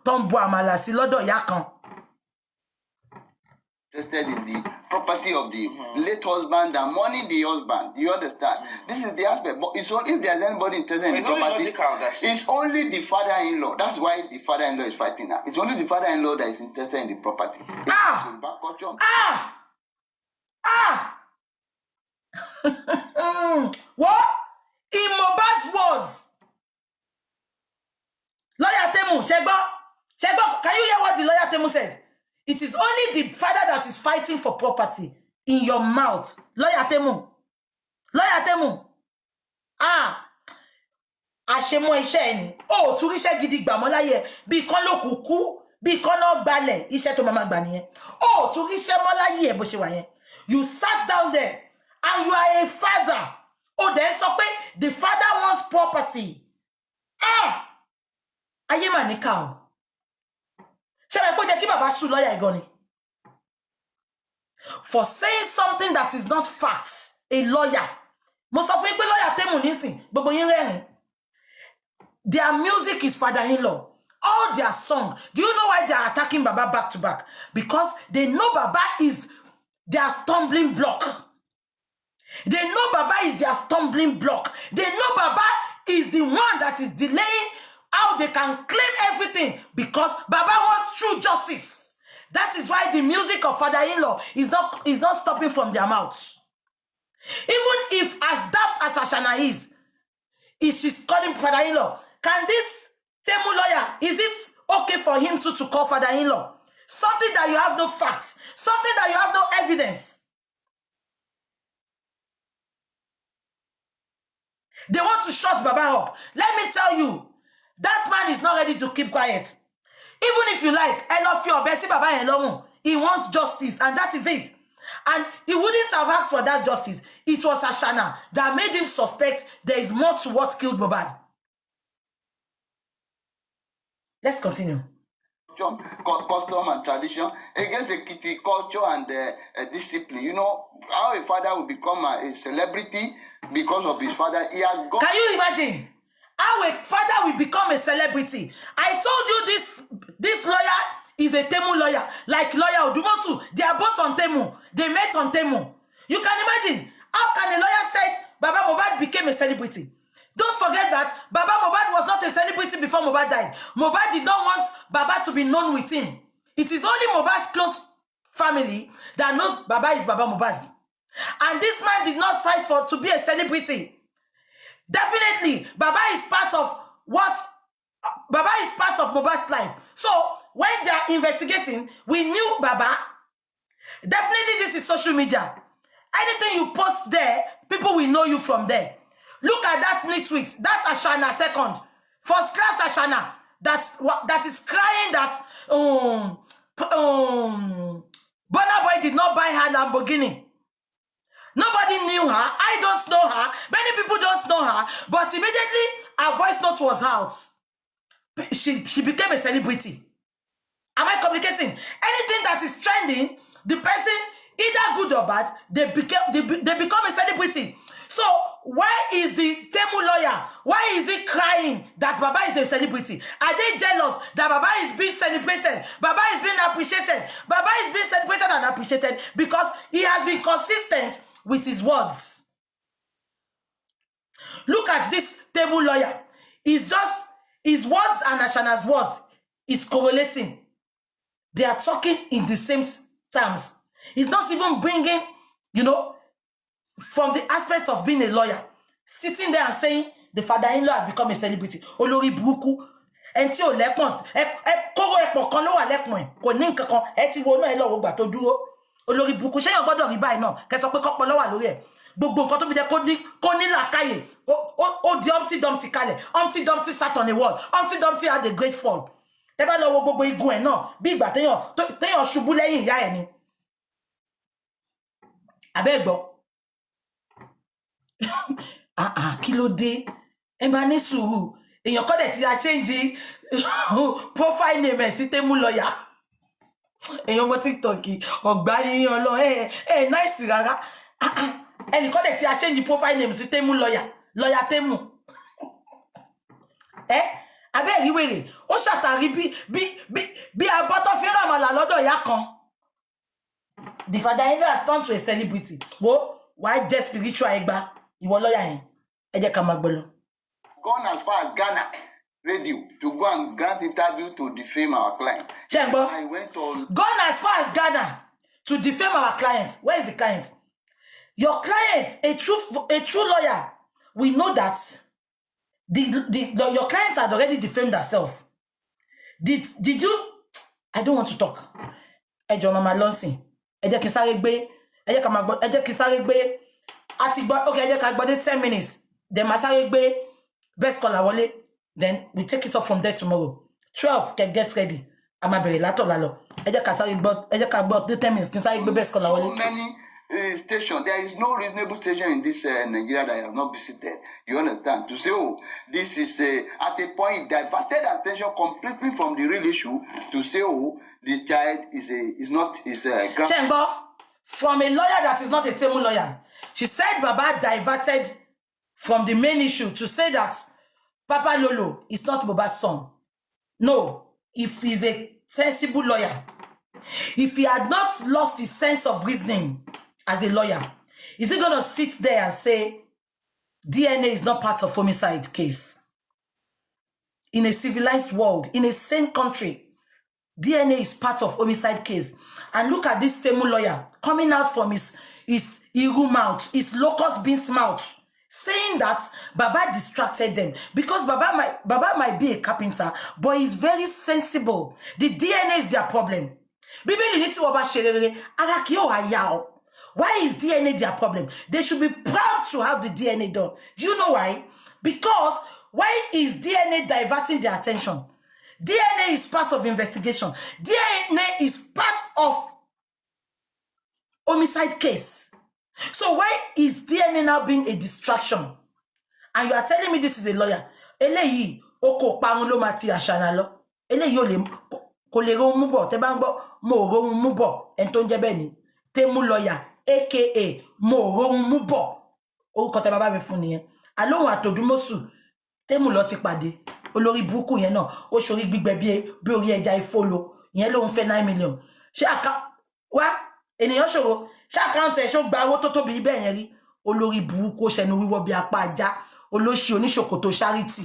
ton bo amala si lodo ya kan. Interested in the property of the late husband and money the husband. You understand? This is the aspect. But it's only if there's anybody interested in the property, it's only the father-in-law. That's why the father-in-law is fighting now. It's only the father-in-law that is interested in the property. What? In Mohbad's words, Lawyer Temu, Shego, can you hear what the Lawyer Temu said? It is only the father that is fighting for property in your mouth. Lawyer Temu. Àṣemọ iṣẹ́ ni. O tún ríṣẹ́ gidi gbà mọ́ láyé bí kan ló kúkú, bí kan náà gbalẹ̀, iṣẹ́ tó máa gbà nìyẹn. O tún ríṣẹ́ mọ́ láyé bó ṣe wà yẹn. You sat down there and you are a father. Oh, then sọ pé the father wants property. Ayé mà ní ká o. Ṣé ẹ pé jẹ́ kí bàbá sùn lọ́yà ìgan ni? For saying something that is not fact, a lawyer. Mo sọ fún yín pé lawyer Temu nísìn, gbogbo yín rẹ́rìn. Their music is father-in-law. All their song. Do you know why they are attacking Baba back to back? Because they know Baba is their stumbling block. They know Baba is their stumbling block. They know Baba is the one that is delaying how they can claim everything because Baba wants true justice. That is why the music of father-in-law is not stopping from their mouths. Even if as daft as Ashana is, if she's calling father-in-law, can this Temu lawyer, is it okay for him to call father-in-law? Something that you have no facts, something that you have no evidence. They want to shut Baba up. Let me tell you, that man is not ready to keep quiet. Even if you like, I love your Bessie Baba and Lomu. He wants justice, and that is it. And he wouldn't have asked for that justice. It was Ashana that made him suspect there is more to what killed Mohbad. Let's continue. Custom and tradition against Ekiti culture and discipline. You know how a father will become a celebrity because of his father. He has gone. Can you imagine how a father will become a celebrity? I told you this lawyer is a Temu lawyer, like lawyer Odumosu. They are both on Temu. They met on Temu. You can imagine how can a lawyer say Baba Mohbad became a celebrity? Don't forget that Baba Mohbad was not a celebrity before Mohbad died. Mohbad did not want Baba to be known with him. It is only Mohbad's close family that knows Baba is Baba Mohbad. And this man did not fight to be a celebrity. Definitely, Baba is part of Mohbad's life. So when they are investigating, we knew Baba. Definitely, this is social media. Anything you post there, people will know you from there. Look at that nitwit. That's Ashana second. First class Ashana. That is crying that Burna Boy did not buy her Lamborghini. Nobody knew her. I don't know her. Many people don't know her. But immediately, her voice note was out. She became a celebrity. Am I communicating? Anything that is trending, the person, either good or bad, they become a celebrity. So why is the Temu lawyer, why is he crying that Baba is a celebrity? Are they jealous that Baba is being celebrated? Baba is being appreciated. Baba is being celebrated and appreciated because he has been consistent with his words. Look at this Temu lawyer. It's just his words and Ashana's words is correlating. They are talking in the same terms. He's not even bringing, from the aspect of being a lawyer, sitting there and saying the father-in-law had become a celebrity. Olori buku, enti o lekmon, koro ekpo kan lo wa lekmon, kò ní nǹkan kan, ẹ ti wonu ẹ lọ wo gba tó dúró. Olori buku, ṣé yan gbọ́dọ̀ rí báyìí náà, kẹ́ sọ pé kopo lo wa lórí ẹ̀. Gbogbo nǹkan tó fi jẹ́ kó ní làákàyè, ó di Humpty Dumpty kalẹ̀. Humpty Dumpty sat on a wall. Humpty Dumpty had a great fall. Ẹ bá lọ wo gbogbo igun ẹ̀ náà, bí ìgbà téèyàn ṣubú lẹ́yìn ìyá ẹ̀ ni. Abẹ́ gbọ́. Kí ló dé? Ẹ bá ní sùúrù. Èèyàn kọ́ dẹ̀ ti a change profile name ẹ̀ sí Temu lawyer. Èèyàn mo TikTok ọ̀gbárí ọlọ́ nice rárá. Ẹnì kọ́ dẹ̀ ti a change profile name sí Temu lawyer. Lawyer Temu. Abẹ́ ìwèrè. Ó ṣàtàrí bí abọ́tọ́ fi ràn màlà lọ́dọ̀ ìyá kan. The father-in-law has turned to a celebrity. Why just spiritual egba? Ìwọ lawyer yẹn. Ẹ jẹ́ ká máa gbọ́ lọ. Gone as far as Ghana radio to go and grant interview to defame our client. I went on. Gone as far as Ghana to defame our client. Where is the client? Your client, a true lawyer, we know that your client had already defamed herself. Did you? I don't want to talk. Ẹ jọ̀ọ́ mama Lonsin. Ẹ jẹ́ kí n sáré gbé. Ẹ jẹ́ ká máa gbọ́. Ẹ jẹ́ kí n sáré gbé. Okay, ẹ jẹ́ ká gbọ́ dé 10 minutes. Then ma sáré gbé best caller wọlé. Then we take it up from there tomorrow. 12 can get ready. A máa bẹ̀rẹ̀ látọ̀la lọ. Ẹ jẹ́ ká sáré gbọ́. Ẹ jẹ́ ká gbọ́ dé 10 minutes. Kí n sáré gbé best caller wọlé. So many stations. There is no reasonable station in this Nigeria that I have not visited. You understand? To say, this is at a point diverted attention completely from the real issue. To say, the child is not grand. Chembo, from a lawyer that is not a Temu lawyer, she said Baba diverted from the main issue to say that Papa Lolo is not Mohbad's son. No, if he's a sensible lawyer, if he had not lost his sense of reasoning as a lawyer, is he going to sit there and say DNA is not part of homicide case? In a civilized world, in a sane country, DNA is part of homicide case. And look at this Temu lawyer coming out from his Iru mouth, his locust beans mouth, saying that Baba distracted them because Baba might be a carpenter, but he's very sensible. The DNA is their problem. Why is DNA their problem? They should be proud to have the DNA done. Do you know why? Because why is DNA diverting their attention? DNA is part of investigation. DNA is part of homicide case. So why is DNA now being a distraction? And you are telling me this is a lawyer. Eléyìí oko parun ló ma ti àṣàna lọ. Eléyìí ò lè kò lè rohun mú bọ̀. Tẹ́ bá ń gbọ́ mo rohun mú bọ̀ ẹni tó ń jẹ́ bẹ́ẹ̀ ni. Temu lawyer aka mo rohun mú bọ̀. Orúkọ tẹ́ bàbá mi fún nìyẹn. Àlóhùn àtòdúmọ́sù Temu lọ ti pàdé. Olórí burúkú yẹn náà ó ṣorí gbígbẹ bí orí ẹja ìfolo. Ìyẹn ló ń fẹ́ 9 million. Ṣé wá ènìyàn ṣòro ṣé àkáǹtì ẹ̀ ṣó gba owó tó tóbi bẹ́ẹ̀ yẹn rí. Olórí burúkú ṣẹnu wíwọ́ bí apá ajá. Olóṣì oníṣòkòtò charity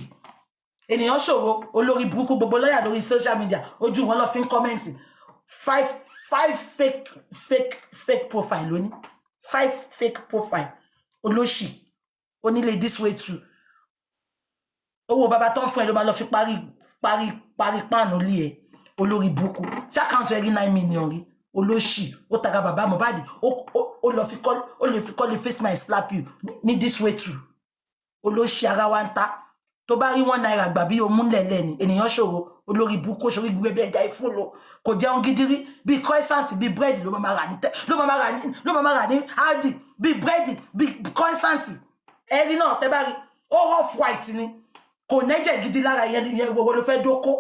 ènìyàn ṣòro olórí burúkú gbogbo lọ́yà lórí social media ojú wọn lọ fi ń kọ́mẹ́ǹtì 5 fake profile lóní 5 fake profile olóṣì onílé this way too owó bàbá tó ń fún ẹ ló máa lọ fi parí páànù lé ẹ olórí burúkú ṣàkáǹtì ẹ rí 9 million rí olóṣì ó taga bàbá Mohbad ó lè fi kọ́ lè face my slap you ní this way too olóṣì ara wa ń ta tó bá rí 1 naira gbà bí o múlẹ̀lẹ̀ ni ènìyàn ṣòro olórí burúkú ṣorí gbígbé bí ẹja ìfúnlò kò jẹun gidi rí bí croissant bí búrẹ́dì ló máa rà ní aldi bí búrẹ́dì bí croissant ẹ̀rí náà tẹ́ bá rí ó off white ni kò nẹ́jẹ̀ gidi lára ìyẹn gbogbo ló fẹ́ dóko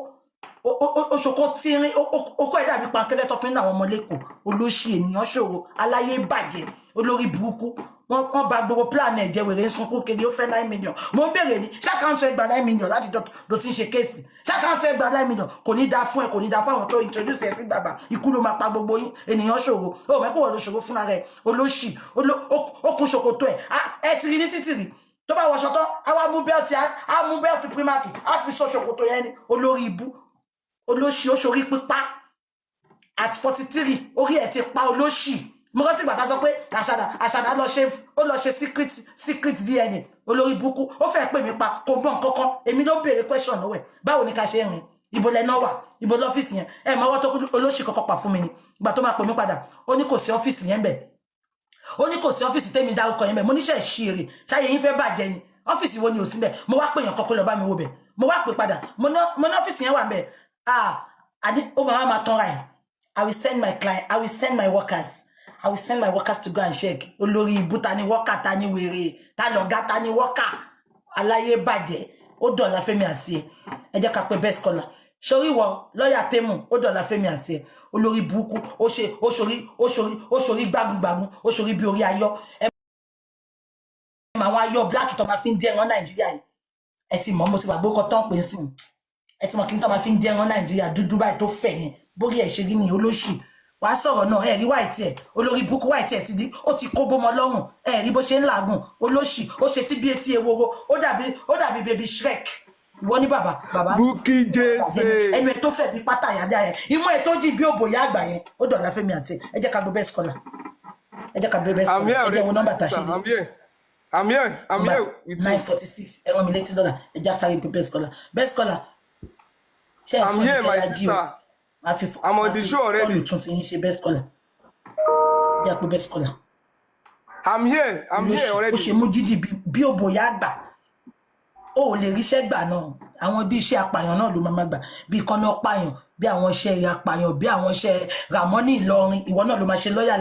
ó ṣokó tíírín ó kọ́ ẹ̀dá bí pankẹ́rẹ́ tó fi ń náwọn ọmọ lẹ́kọ̀ọ́ olóṣì ènìyàn ṣòro aláyé bàjẹ́ olórí burúkú wọ́n bá gbogbo plan ẹ̀jẹ̀ wèrè ń sunkún kiri ó fẹ́ 9 million mo ń bèrè ní ṣàkáǹtì ẹgbà 9 million láti ló ti ń ṣe kéèsì ṣàkáǹtì ẹgbà 9 million kò ní dá fún ẹ kò ní dá fún àwọn tó introduce ẹ sí bàbá ikú ló máa pa gbogbo yín ènìyàn ṣòro ó mẹ́kò wọ́n ló ṣòro fúnra rẹ̀ olóṣì ó kún ṣòkòtó ẹ ti rí ní títì rí tó bá wọṣọ tán á wá mú bẹ́ẹ̀tì primark á fi sọ ṣòkòtó yẹn ní olórí ibú olóṣì ó ṣorí pípa at 43 orí ẹ̀ ti pa olóṣì mo rántí ìgbà tá sọ pé àṣàdá lọ ṣe secret DNA olórí burúkú ó fẹ́ pè mí pa kò mọ̀ nǹkankan èmi ló béèrè question lọ́wọ́ ẹ̀ báwo ni ká ṣe rìn ibo lẹ náà wà ibo lọ́fíìsì yẹn ẹ mọ ọwọ́ tó olóṣì kọ́kọ́ pa fún mi ni ìgbà tó máa pè mí padà ó ní kò sí ọ́fíìsì yẹn bẹ̀ ó ní kò sí ọ́fíìsì tèmi dárúkọ yẹn bẹ̀ mo níṣẹ́ ìṣí èrè ṣáyé yín fẹ́ bàjẹ́ ni ọ́fíìsì wo ni ò sí bẹ̀ mo wá pè yàn kọ́kọ́ lọ bá mi wo bẹ̀ mo wá pè padà mo ní ọ́fíìsì yẹn wà bẹ̀ ó máa tán ra ẹ̀ I will send my workers to go and check olórí ibú ta ni worker ta ni wèrè ta lọ̀gá ta ni worker aláyé bàjẹ́ ó dọ̀la Fẹ́mi àti ẹ jẹ́ ká pé best caller sórí wọ lọ́yà Temu ó dọ̀la Fẹ́mi àti ẹ olórí burúkú ó ṣorí gbágungbàgun ó ṣorí bí orí ayọ̀ ẹ máa wọn ayọ̀ black tó máa fi ń dé ẹran Nàìjíríà yìí ẹ ti mọ̀ mo ti wà gbókọ tán pé sí ẹ ti mọ̀ kí n tó máa fi ń dé ẹran Nàìjíríà dúdú báyìí tó fẹ̀ yẹn bórí ẹ̀ ṣe rí ní olóṣì wàá sọ̀rọ̀ náà ẹ̀rí white ẹ̀ olórí burúkú white ẹ̀ ó ti kó bómọ lọ́rùn ẹ̀rí bó ṣe ń làágùn olóṣì ó ṣe tí bí etí eworo ó dàbí baby Shrek ìwọ ní bàbá Bukky Jesse ẹnu ẹ̀ tó fẹ̀ bí pátá àyájá yẹn imú ẹ̀ tó jí bí òbòyá àgbà yẹn ó dọ̀la Fẹ́mi àti ẹ jẹ́ ká gbé best caller ẹ jẹ́ ká gbé best caller ẹ jẹ́ wo nọ́mbà tàṣe ni I'm here with 946 ẹ̀rọ mi létí dọ́là ẹ jẹ́ sáré gbé best caller ṣé ẹ̀ I'm fún here, mi my kẹ́yà jí o. sister. I'm on the show already. Best caller. Best caller. I'm here already. Ó ṣe mú jíjì bí òbòyá àgbà. Ó lè ríṣẹ́ gbà náà. Àwọn bí iṣẹ́ apààyàn náà ló máa gbà. Bí kọ́nà pààyàn, bí àwọn iṣẹ́ apààyàn, bí àwọn iṣẹ́ Ramoni Ìlọrin. Ìwọ náà ló máa ṣe lọ́yà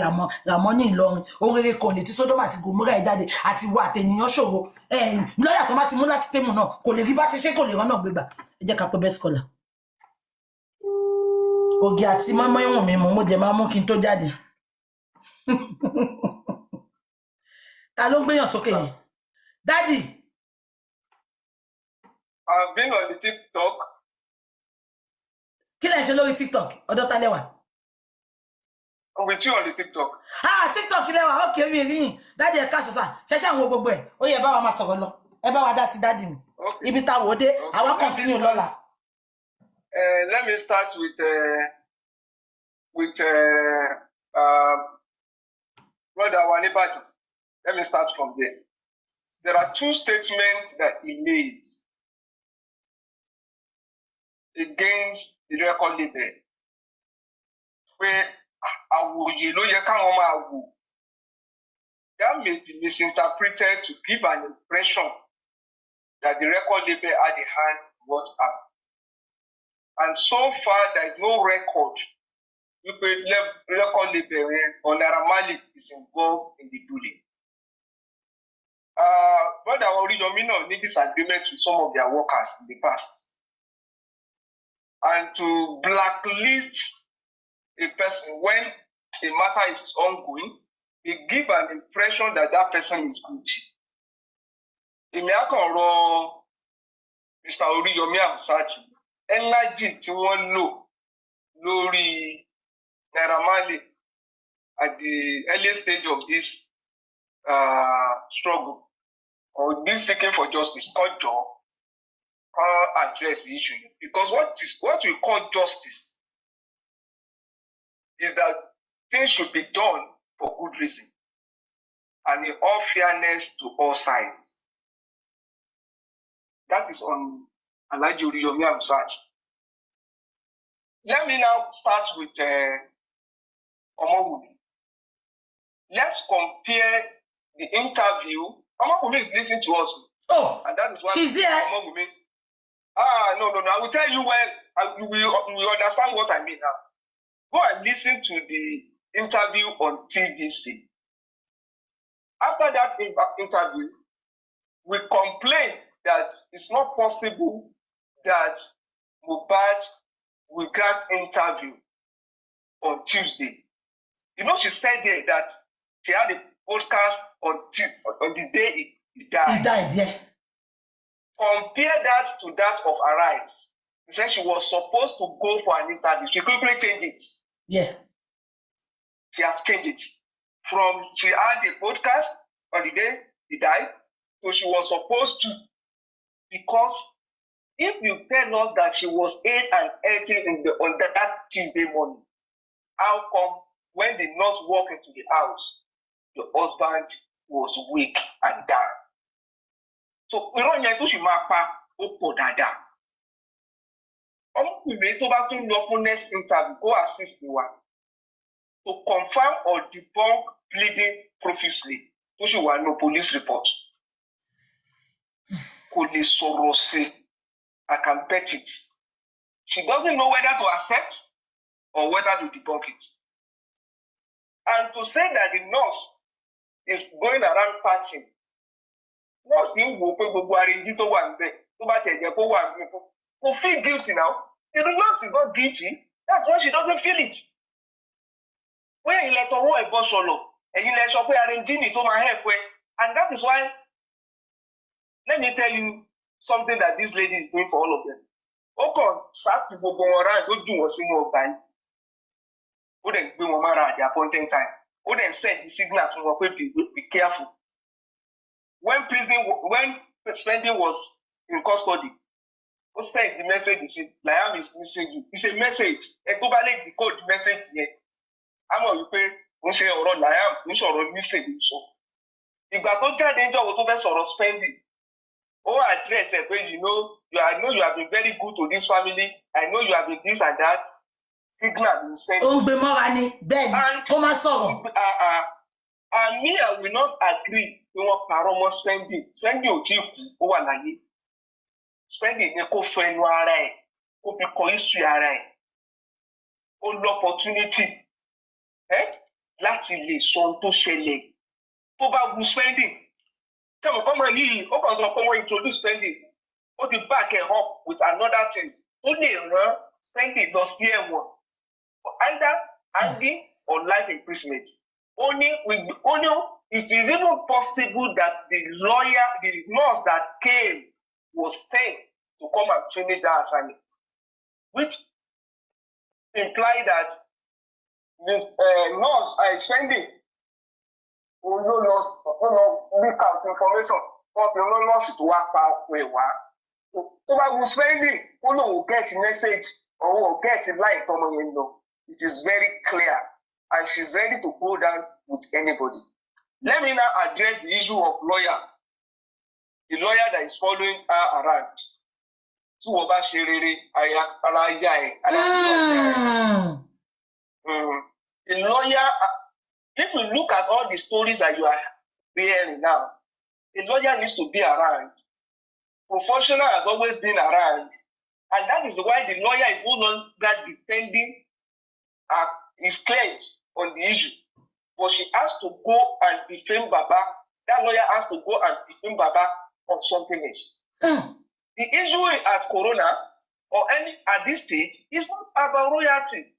Ramoni Ìlọrin. Orere kan lè ti Sódómù àti Gòmórà ẹ̀ jáde àti wà àtẹ̀yìnyàn ṣòro. Lọ́yà tó má ti mú láti Temu náà kò lè rí bá ti ṣe kò lè rán náà gbégbà. Ẹ jẹ́ ká pé best caller. Ògì àti mọ́mọ́ ìwọ̀n mi mo jẹ máa mú kí n tó jáde. Ta ló ń gbéyàn sókè yẹn? Daddy. I've been on the TikTok. Kí lẹ ń ṣe lórí TikTok? Ọ̀dọ̀ ta lẹ́wà? I'm with you on the TikTok. TikTok lẹ́wà. Okay, mi rí yín. Daddy ẹ ká sọ̀sà. Ṣẹ̀ṣẹ̀ àwọn gbogbo ẹ̀. Ó yẹ bá wa máa sọ̀rọ̀ lọ. Ẹ bá wa dá sí daddy mi. Ibi tá wò dé, àwa continue lọ́la. Let me start with Brother Wanibadu. Let me start from there. There are 2 statements that he made against the record label. Where àwòye ló yẹ káwọn máa wò. That may be misinterpreted to give an impression that the record label had a hand in what happened. And so far, there is no record record label on Naira is involved in the bullying. Brother Oriyomi need disagreement with some of their workers in the past. And to blacklist a person when a matter is ongoing, they give an impression that that person is guilty. Èmi á kàn rọ Mr. Oriyomi Hamzat energy tí wọ́n lò lórí Naira Marley at the early stage of this struggle or this seeking for justice called job address the issue, because what we call justice is that things should be done for good reason and in all fairness to all sides. That is on Alhaji Oriyomi Hamzat. Let me now start with Omowumi. Let's compare the interview. Omowumi is listening to us. Oh, and that is why she's here. Omowumi. No. I will tell you when you will understand what I mean now. Go and listen to the interview on TVC. After that interview, we complained that it's not possible that Mohbad will grant interview on Tuesday. You know, she said there that she had a podcast on the day he died. He died, yeah. Compare that to that of Arise. She said she was supposed to go for an interview. She quickly changed it. Yeah. She has changed it. From she had a podcast on the day he died, so she was supposed to. Because if you tell us that she was 8 and 18 on that Tuesday morning, how come when the nurse walked into the house, the husband was weak and down? So we don't need to see Mapa Opo Dada. Ọmọkùnrin tó bá tún lọ fún next interview go assist the one to confirm or debunk pleading profusely tó sì wà no police report. Kò lè sọ̀rọ̀ sí. I can bet it. She doesn't know whether to accept or whether to debunk it. And to say that the nurse is going around patching, nurse yìí wò pé gbogbo arrange tó wà níbẹ̀ tó bá tẹ̀ jẹ́ kó wà níbẹ̀ kò feel guilty now. The nurse is not guilty. That's why she doesn't feel it. When you let ọwọ́ ẹ̀ bọ́ sọ̀lọ̀, ẹ̀yin lẹ sọ pé arrange ni tó máa help ẹ. And that is why, let me tell you something that this lady is doing for all of them. Ó kàn sáàpù gbogbo wọn ráì ló dùn wọn sínú ọgbà yìí. Ó dẹ̀ gbé wọn mára at the appointed time. Ó dẹ̀ send the signal fún wọn pé be careful. When Spendi was in custody, ó send the message, he said, Liam is missing you. It's a message. Ẹ tó bá lè decode the message yẹn. A mọ̀ wípé ń ṣe ọ̀rọ̀ Liam, ń ṣọ̀rọ̀ missing sọ. Ìgbà tó jáde ń jọ̀wọ́ tó fẹ́ sọ̀rọ̀ Spendi. Oh, address it, I know you have been very good to this family. I know you have been this and that. Signal you send. And me, I will not agree with what spending. Spending o cheap over láyé. Spending ni kò fẹ́ nu ara ẹ̀, kò fi kọ history ara ẹ̀. Ó lọ opportunity, láti lè sọ ohun tó ṣẹlẹ̀. Tó bá wu spending. Come on, he introduce spending. Ó ti back it up with another things. Ó lè rán spending lọ sí ẹ̀wọ̀n. Either hanging or life imprisonment. Only it is even possible that the nurse that came was sent to come and finish that assignment, which implied that this nurse spending will leak out information. But no loss to work out where so by spending, will get message or will get a line to it is very clear, and she's ready to go down with anybody. Let me now address the issue of lawyer. The lawyer that is following her around. The lawyer, if you look at all the stories that you are hearing now, the lawyer needs to be around. Professional has always been around, and that is why the lawyer is no longer defending is cleared on the issue, but she has to go and defend Baba. That lawyer has to go and defend Baba on something else. The issue at Corona or any at this stage is not about royalty.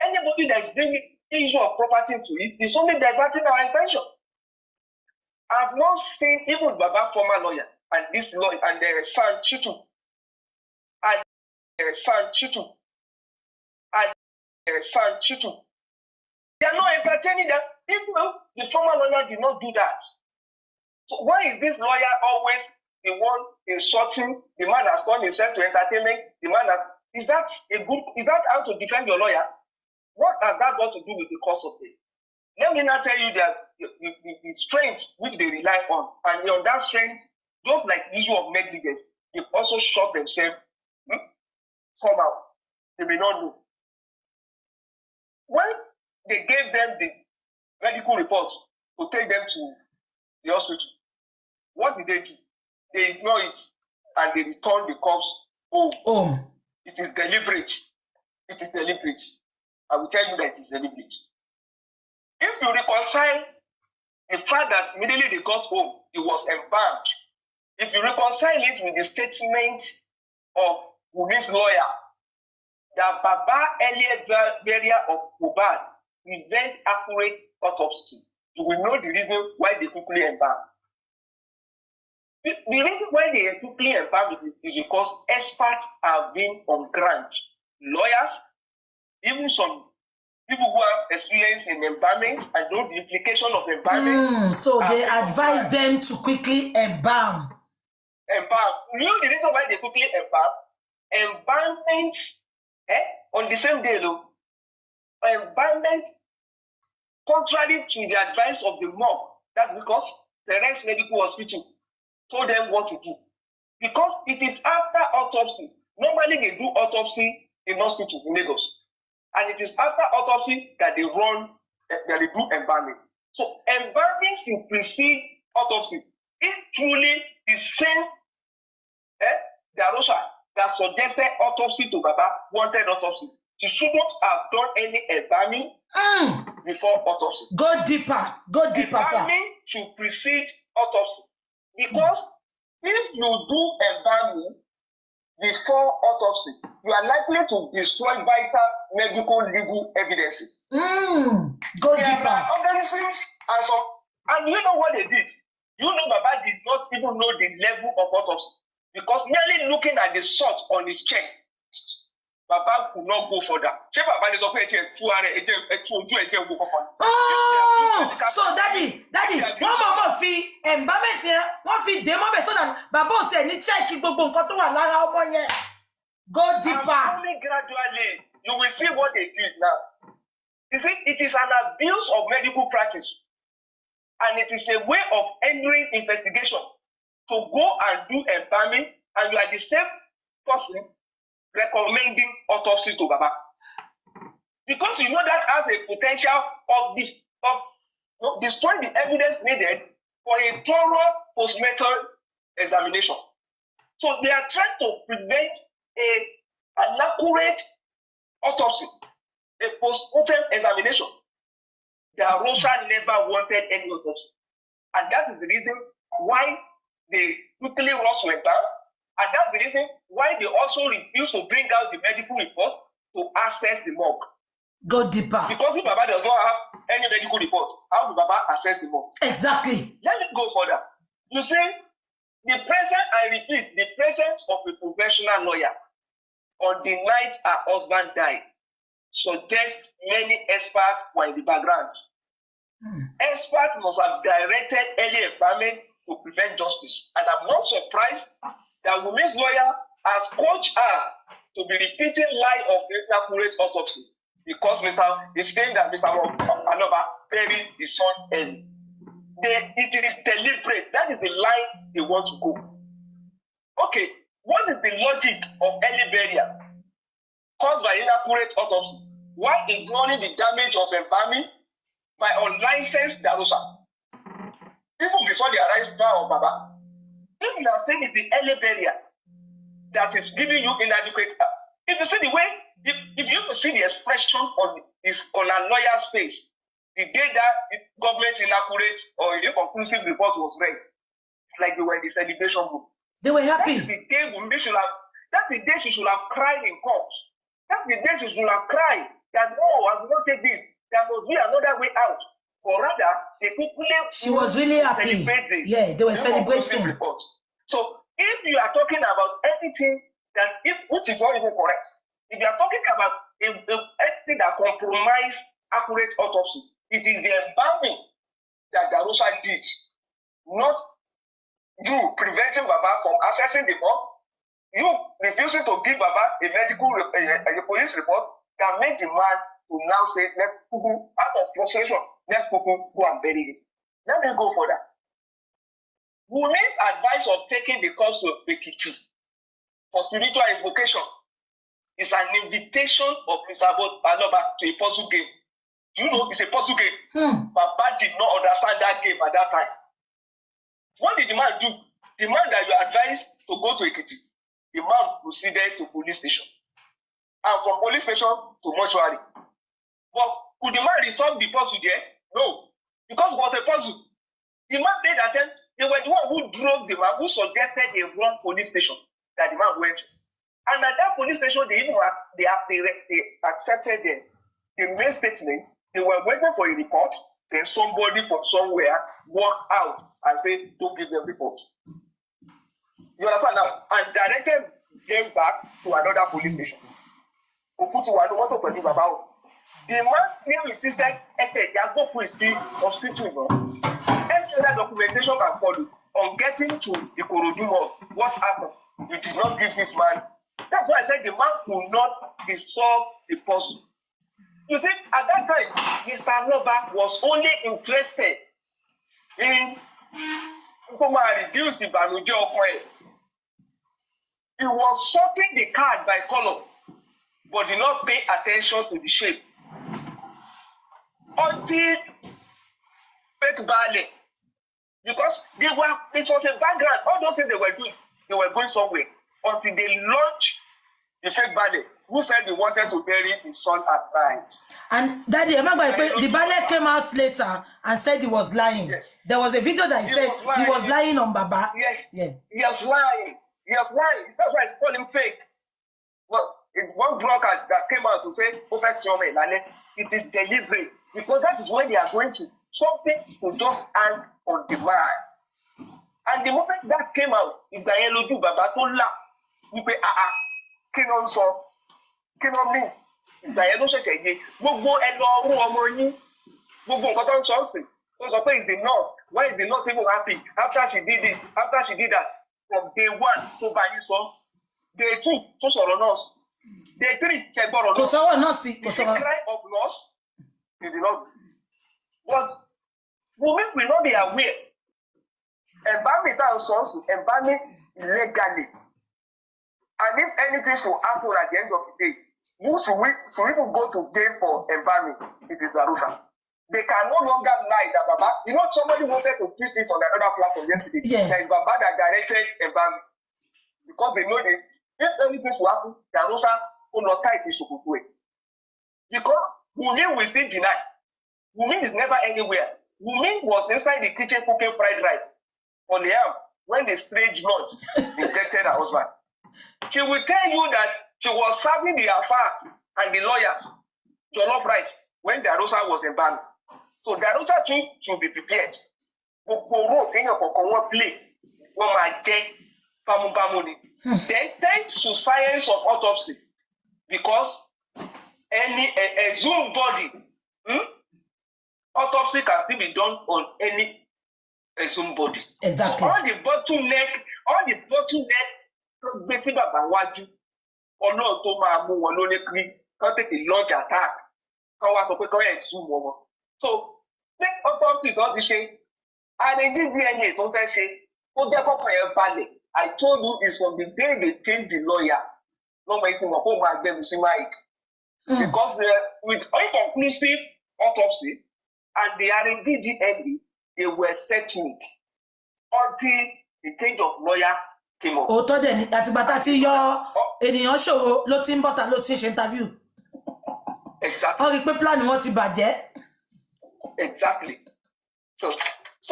Anybody that is bringing the issue of property to it is only diverting our attention. I've not seen even Baba former lawyer and this lawyer and the son Chitu and the son Chitu and the son Chitu. They are not entertaining them. Even the former lawyer did not do that. So why is this lawyer always the one insulting? The man has gone himself to entertainment. The man has is that how to defend your lawyer? What has that got to do with the cause of it? Let me now tell you that the strength which they rely on, and on that strength, just like the issue of negligence, they've also shot themselves somehow. They may not know. When they gave them the medical report to take them to the hospital, what did they do? They ignored it and they returned the corpse home. It is deliberate. It is deliberate. I will tell you that it is deliberate. If you reconcile the fact that immediately they got home, it was embalmed. If you reconcile it with the statement of Wumi's lawyer, that Baba earlier burial of Mohbad prevent accurate autopsy, you will know the reason why they quickly embalmed. The reason why they quickly embalmed is because experts have been on ground. Lawyers, even some people who have experience in embalming and know the implication of embalming. So they advise them to quickly embalm. You know the reason why they quickly embalm? Embalmment on the same day, though. Embalmment contrary to the advice of the mob. That's because the Rest Medical Hospital told them what to do. Because it is after autopsy. Normally they do autopsy in hospital in Lagos. And it is after autopsy that they do embalming. So embalming should precede autopsy. If truly the same Darosha that suggested autopsy to Baba wanted autopsy, she shouldn't have done any embalming before autopsy. Go deeper, sir. Embalming should precede autopsy. Because if you do embalming before autopsy, you are likely to destroy vital medical legal evidences. Go deeper. Organisms and you know what they did? You know Baba did not even know the level of autopsy. Because merely looking at the salt on his chest, Baba could not go further. So daddy, one more fee embalmment here, one fee demo so that Baba say ni check gbogbo nǹkan tó wà lára ọmọ yẹn. Go deeper. Only gradually, you will see what they did now. You see, it is an abuse of medical practice, and it is a way of entering investigation to go and do embalming, and you are the same person recommending autopsy to Baba. Because you know that has a potential of destroying the evidence needed for a thorough postmortem examination. So they are trying to prevent an accurate autopsy, a postmortem examination. The Rosa never wanted any autopsy. And that is the reason why they quickly rush to embalm. And that's the reason why they also refuse to bring out the medical report to access the morgue. Go deeper. Because if Baba does not have any medical report, how will Baba access the morgue? Exactly. Let me go further. You see, the presence of a professional lawyer on the night her husband died suggests many experts were in the background. Experts must have directed early embalming to prevent justice. And I'm not surprised that Wumi's lawyer has coached her to be repeating lie of inaccurate autopsy because is saying that Mr. Anoba buried his son early. It is deliberate. That is the line they want to go. Okay, what is the logic of early burial caused by inaccurate autopsy? Why ignoring the damage of embalming by unlicensed Darosa? Even before the arrival of Baba. If you are saying it's the early burial that is giving you inadequate If you see the way, if you see the expression on a lawyer's face, the day that the government inaccurate or inconclusive report was read, it's like they were in the celebration room. They were happy. That's the day that's the day she should have cried in court. That's the day she should have cried that no, I will not take this. There must be another way out. Or rather, they quickly she was really happy. Yeah, they were celebrating. Report. So if you are talking about anything which is not even correct, if you are talking about anything that compromise accurate autopsy, it is the embalming that Darosa did, not you preventing Baba from accessing the court, you refusing to give Baba a police report that made the man to now say, let's out of frustration, let's go and bury him. Let me go further. Women's advice of taking the course of Ekiti for spiritual invocation is an invitation of Mr. Baloba to a puzzle game. Do you know it's a puzzle game? Baba did not understand that game at that time. What did the man do? The man that you advised to go to Ekiti, the man proceeded to police station. And from police station to mortuary. But could the man resolve the puzzle there? No. Because it was a puzzle. The man made attempt. They were the one who drove the man, who suggested a wrong police station that the man went to. And at that police station, they accepted the main statement. They were waiting for a report. Then somebody from somewhere walked out and said, don't give them report. You understand now? And directed them back to another police station. The man insisted, go to hospital. Any other documentation can follow. On getting to the Ikorodu, what happened? You did not give this man. That's why I said the man could not resolve the puzzle. You see, at that time, Mr. Loba was only interested in reduce the Banujo oil. He was sorting the card by color, but did not pay attention to the shape. Until fake ballet. Because it was a background. All those things they were doing, they were going somewhere. Until they launched the fake ballet, who said he wanted to bury his son at night. And Daddy, remember, the ballet came out later and said he was lying. Yes. There was a video that he said he was lying on Baba. Yes. Yeah. He was lying. He was lying. That's why it's called him fake. Well, one drunkard that came out to say, it is deliberate. Because that is when they are going to something to just hang on the man. And the moment that came out, if the yellow do Baba to laugh, we pay kino so kino me. If the yellow say gbogbo elo oru omo yin gbogbo nkan ton so nsin to so pe is the nurse. Why is the nurse even happy after she did this, after she did that? From day 1 to buy you so, day 2 to sọ̀rọ̀ nurse, day 3 ke gboro nurse. To sọ̀rọ̀ nurse, to sọ̀rọ̀ cry of nurse. It did not. But women will not be aware. Embalming that source, embalming illegally. And if anything should happen at the end of the day, who should even go to jail for embalming? It is Darusha. They can no longer lie that Baba. You know, somebody wanted to preach this on another platform yesterday. Yeah. There is Baba that directed embalming. Because they know that if anything should happen, Darusha will not tie it to way. Because Wumi will still deny. Wumi is never anywhere. Wumi was inside the kitchen cooking fried rice on the arm when the strange nurse injected her husband. She will tell you that she was serving the affairs and the lawyers jollof rice when Darosa was embalmed. So Darosa too should be prepared. Then thanks to science of autopsy, because a Zoom body, autopsy can still be done on any Zoom body. Exactly. So all the bottleneck, gbèsè bàbá wájú ọlọ́run tó máa mú wọn lórí pé kán tètè launch attack kán wá sọ pé kán ẹ̀ zoom wọn. So ní autopsy tó ti ṣe àrèjì DNA tó fẹ́ ṣe ó jẹ́ kọ́kàn yẹn balẹ̀. I told you it's from the day they changed the lawyer lọ́mọ etí wọn kó máa gbẹ̀mí sí mic. Because with inconclusive autopsy and the RNG DNA, they were searching until the change of lawyer came up. Òótọ́ dẹ̀ ni àtìgbà tá ti yọ ènìyàn ṣòro ló ti ń bọ́ta ló ti ń ṣe interview. Exactly. Wọ́n rí pé plan wọn ti bàjẹ́. Exactly. So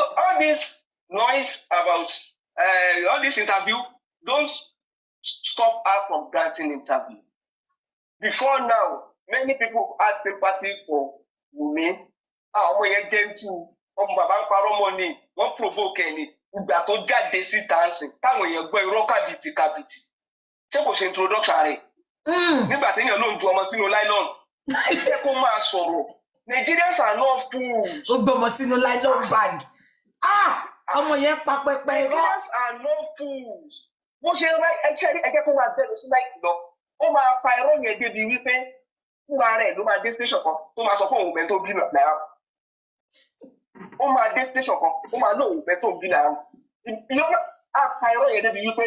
all this noise about all this interview, don't stop her from granting interview. Before now, many people had sympathy for women. Ọmọ yẹn gentle, ọmọ bàbá ń parọ́ mọ́ ni, wọ́n provoke ẹni. Ìgbà tó jáde sí dancing, táwọn èèyàn gbọ́ irọ́ kàbìtì. Ṣé kò ṣe introduction rẹ̀? Nígbà téèyàn ló ń ju ọmọ sínú nylon. Ẹ jẹ́ kó máa sọ̀rọ̀. Nigerians are not fools. Ó gbọ́mọ sínú nylon bag. Ọmọ yẹn pa pẹpẹ irọ́. Nigerians are not fools. Bó ṣe ẹ jẹ́ kó máa bẹ̀rù sí láì lọ. Ó máa pa irọ́ yẹn débi wípé fúnra rẹ̀ ló máa dé station kan tó máa sọ fún òun bẹ́ẹ̀ tó bí náírà. Ó máa dé station kan ó máa lóun bẹ́ẹ̀ tó bí náírà. Ìyọ́nà á pa irọ́ yẹn débi wípé.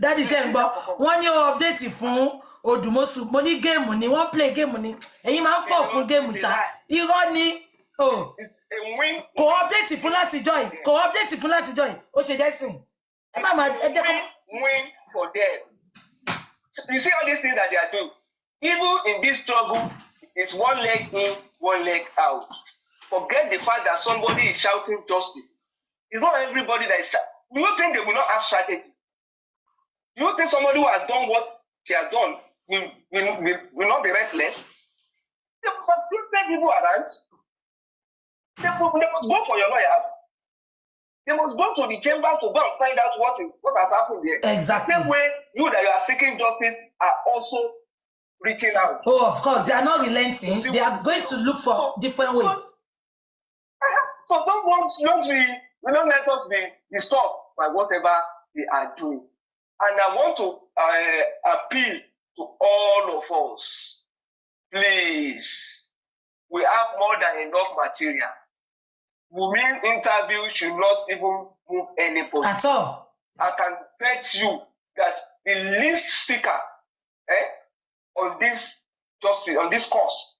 Dádì ṣe ń gbọ́, wọ́n ní ó update fún Odùmọ̀ṣù, mo ní géèmù ni wọ́n play géèmù ni ẹ̀yin máa ń fọ̀ fún géèmù ṣá irọ́ ni kò update fún láti join ó ṣe dẹ́sìn ẹ má máa ẹ jẹ́ kó. Win for them. You see all these things that they are doing, even in this struggle, it's one leg in, one leg out. Forget the fact that somebody is shouting justice. It's not everybody that is shouting. Do you think they will not have strategy? Do you think somebody who has done what she has done will not be restless? There are some people around. They must go for your lawyers. They must go to the chambers to go and find out what has happened there. Exactly. The same way you that you are seeking justice are also reaching out. Oh, of course, they are not relenting. They are going to look for different ways. So don't let us be disturbed by whatever they are doing. And I want to appeal to all of us. Please, we have more than enough material. Women interview should not even move anybody. At all. I can bet you that the least speaker on this course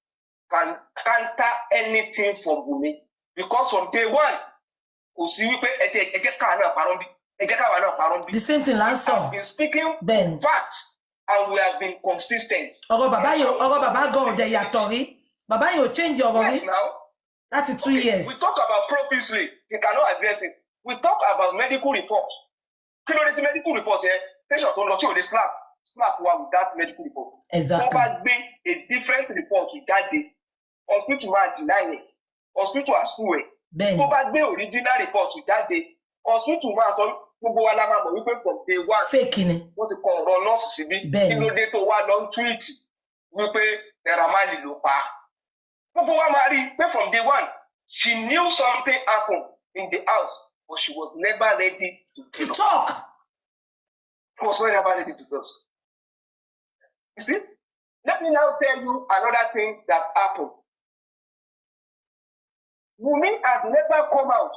can counter anything from women. Because from day one, the same thing last song. We have been speaking facts and we have been consistent. Baba go there yatori. Baba you change your yes, now. That's 2 years. We talk about profusely. He cannot address it. We talk about medical reports. Medical report here. Patient don't know they slap one with that medical report. Exactly. Probably a different report with that day. Hospital man deny it. Hospital has school. Probably original report with that day. Hospital man so gbogbo wa la ma mọ̀ wípé from day one. Fake ni. Wọ́n ti kọ ọ̀rọ̀ nọ́ọ̀sì síbí. Kí ló dé tó wá lọ ń tweet wípé Naira Marley ló pa. Gbogbo wa máa rí pé from day one she knew something happened in the house but she was never ready to talk. She was never ready to talk. You see? Let me now tell you another thing that happened. Wunmi has never come out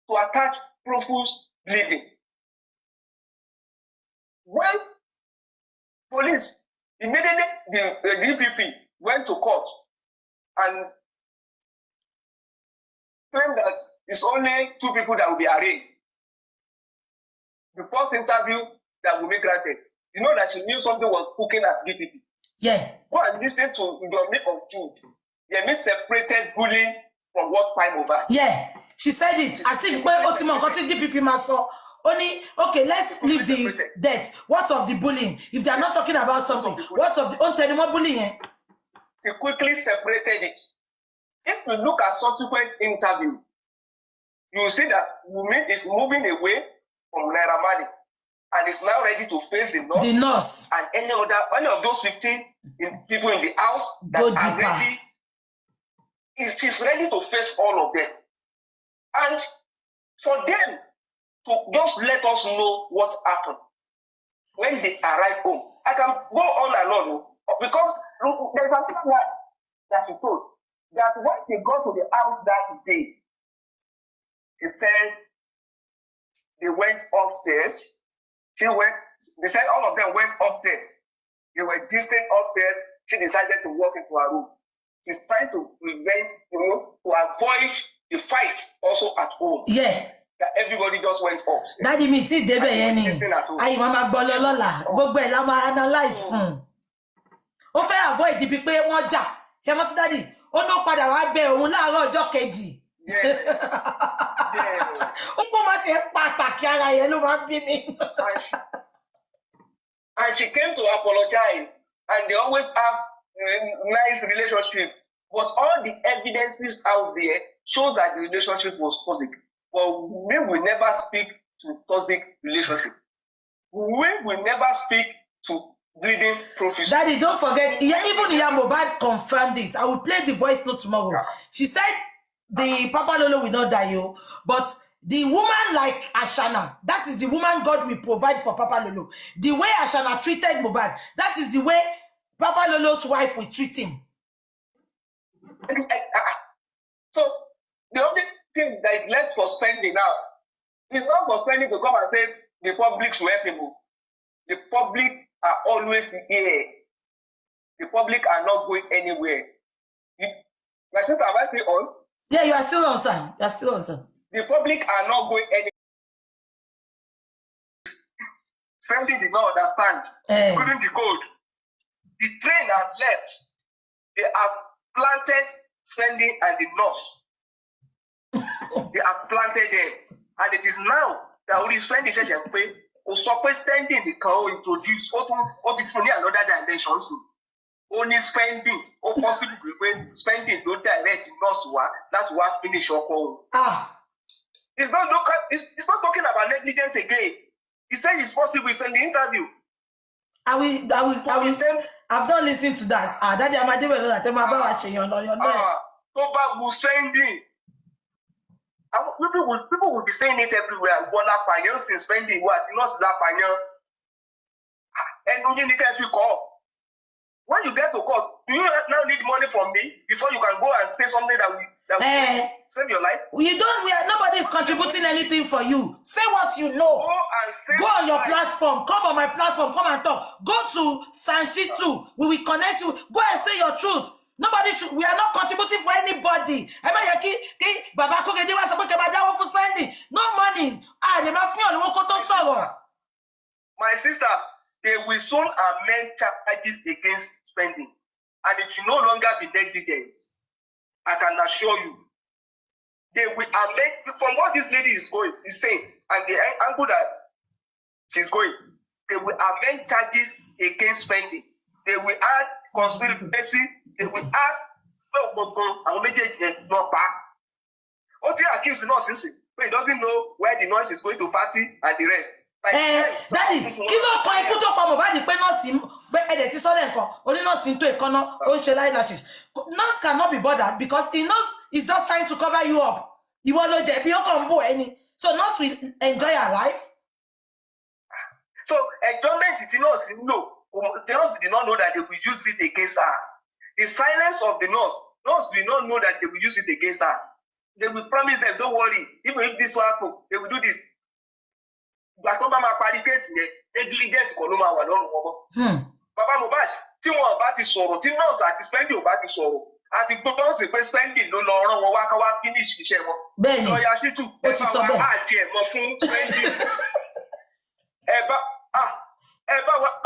to attack profuse bleeding. When police, immediately the DPP went to court and claimed that it's only 2 people that will be arraigned. The first interview that will be granted, you know that she knew something was cooking at DPP. Yeah. Go and listen to Yomi of Jude. Yomi separated bullying from what crime over. Yeah. She said it as if DPP must only okay, let's leave the death. What of the bullying? If they are not talking about something, what of the bullying? She quickly separated it. If you look at subsequent interview, you will see that Wunmi is moving away from Naira Marley and is now ready to face the nurse. And any of those 15 people in the house that are ready. She's ready to face all of them. And for them to just let us know what happened when they arrive home. I can go on and on because there's something that she told that when they got to the house that day, she said they went upstairs. They said all of them went upstairs. They were distant upstairs. She decided to walk into her room. She's trying to prevent, to avoid the fight also at home. Yeah. that everybody just went up. Daddy mi ti débẹ̀ yẹn ni. Ayi mama gbọ́ lọ lọ́la. Gbogbo ẹ̀ la máa analyze fún. Ó fẹ́ avoid ibi pé wọ́n jà. Ṣé mo ti daddy? Ó ní ó padà wá bẹ̀ òun láàárọ̀ ọjọ́ kejì. Ó gbọ́ máa ti pàtàkì ara yẹn ló máa bí mi. And she came to apologize, and they always have nice relationship. But all the evidences out there show that the relationship was toxic. But we will never speak to toxic relationship. We will never speak to bleeding prophecy. Daddy, don't forget, even Mohbad confirmed it. I will play the voice note tomorrow. Yeah. She said the Papa Lolo will not die, but the woman like Ashana, that is the woman God will provide for Papa Lolo. The way Ashana treated Mohbad, that is the way Papa Lolo's wife will treat him. So the only thing that is left for spending now is not for spending to come and say the public should help him. The public are always here. The public are not going anywhere. My sister, am I still on? Yeah, you are still on, son. You are still on, son. The public are not going anywhere. Sandy did not understand. Couldn't decode. The train has left. They have planted spending and the nurse. They have planted them. And it is now that we spend the church and pay. Or stop spending the car introduce or to another dimension. Only spending or possibly spending no direct nurse that's what finish your call. It's not talking about negligence again. He said it's possible. It's in the interview. I've not listened to that. Daddy, I'm a devil that I'm about watching your so spending. People will be saying it everywhere. Spending what? Not and you can call. When you get to court, do you now need money from me before you can go and say something that will save your life? Nobody is contributing anything for you. Say what you know. Go on your platform. Come on my platform. Come and talk. Go to Sanshi 2. We will connect you. Go and say your truth. We are not contributing for anybody. No money. My sister, they will soon amend charges against spending. And it will no longer be negligence. I can assure you. They will amend, from what this lady is saying, and the angle that she's going, they will amend charges against spending. They will add conspiracy. They will add not back. What he accused the nurse, but he doesn't know where the nurse is going to party and the rest. Daddy, kí ló kọ ikú tó pa Mohbad pé nọ́ọ̀sì ẹ̀dẹ̀ ti sọ́lẹ̀ nǹkan oní nọ́ọ̀sì ń tó ìkànnà ó ń ṣe eyelashes. Nurse cannot be bothered because he knows he's just trying to cover you up. Ìwọ ló jẹ̀bi ó kàn ń bò ẹni. So nurse will enjoy her life. So enjoyment it nurse no. The nurse did not know that they will use it against her. The silence of the nurse will not know that they will use it against her. They will promise them, don't worry, even if this will happen, they will do this. But negligence Papa Mohbad, tí wọ́n bá ti sọ̀rọ̀, tí nurse àti spending ò bá ti sọ̀rọ̀, àti gbogbo sì pé spending ló lọ rán wọn wá ká wá finish iṣẹ́ wọn. Bẹ́ẹ̀ni, lọ́ọ̀yà ṣítù ó ti sọ bẹ́ẹ̀. Àti ẹ̀mọ́ fún spending.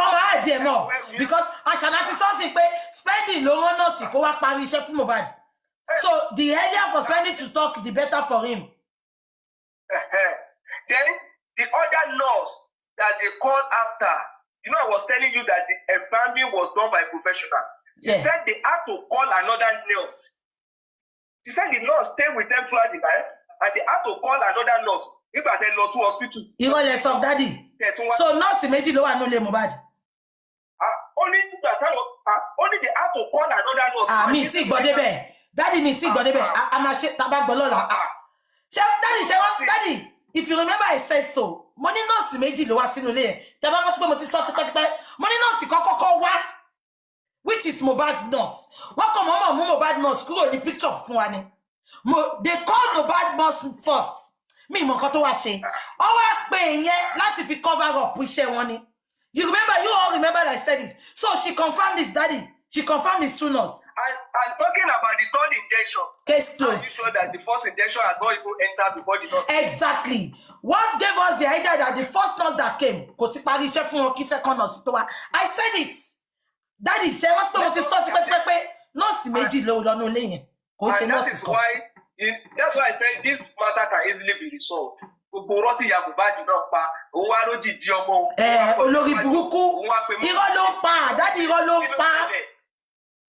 Ọmọ àdì ẹ̀mọ́ because Ashana ti sọ́ọ̀sì pé spending ló rán nọ́ọ̀sì kó wá parí iṣẹ́ fún Mohbad. So the earlier for spending to talk, the better for him. Then the other nurse that they called after, I was telling you that the embalming was done by a professional. She said they had to call another nurse. She said the nurse stayed with them throughout the night, and they had to call another nurse. If I tell to hospital. You want less of daddy. So nurse méjì ló wà nílé Mohbad. Only they had to call another nurse. Mi ti gbọ́ débẹ̀. Daddy mi ti gbọ́ débẹ̀. A máa ṣe tabak bolola. Daddy, if you remember I said so. Mo ní nurse méjì ló wá sínú ilé yẹn. Tẹ́ bá rántí pé mo ti sọ tipẹ́tipẹ́. Mo ní nurse kọ́kọ́ wá. Which is Mohbad's nurse. Wọ́n kọ́ mọ́mọ́ mú Mohbad nurse kúrò ní picture fún wa ni. They called Mohbad nurse first. Mi mọ̀ nǹkan tó wá ṣe. Ó wá pè yẹn láti fi cover up iṣẹ́ wọn ni. You all remember that I said it. So she confirmed this, daddy. She confirmed it's 2 nurse. And talking about the third injection, Case are you closed. sure that the first injection has not even entered before the nurse? Exactly. What gave us the idea that the first nurse that came, kò ti parí iṣẹ́ fún wọn kí second nurse tó wá. I said it. Daddy, ṣe wọ́n sọ pé mo ti sọ tipẹ́tipẹ́ nọ́ọ̀sì méjì ló lọ́nu ilé yẹn. Kò ṣe And that nọ́ọ̀sì is kan. why, that's why I said this matter can easily be resolved. Gbogbo rọ́tì ìyá Mohbad náà pa, òun wá ló jìjì ọmọ. Olórí burúkú. Irọ́ ló ń pa, Daddy irọ́ ló ń pa.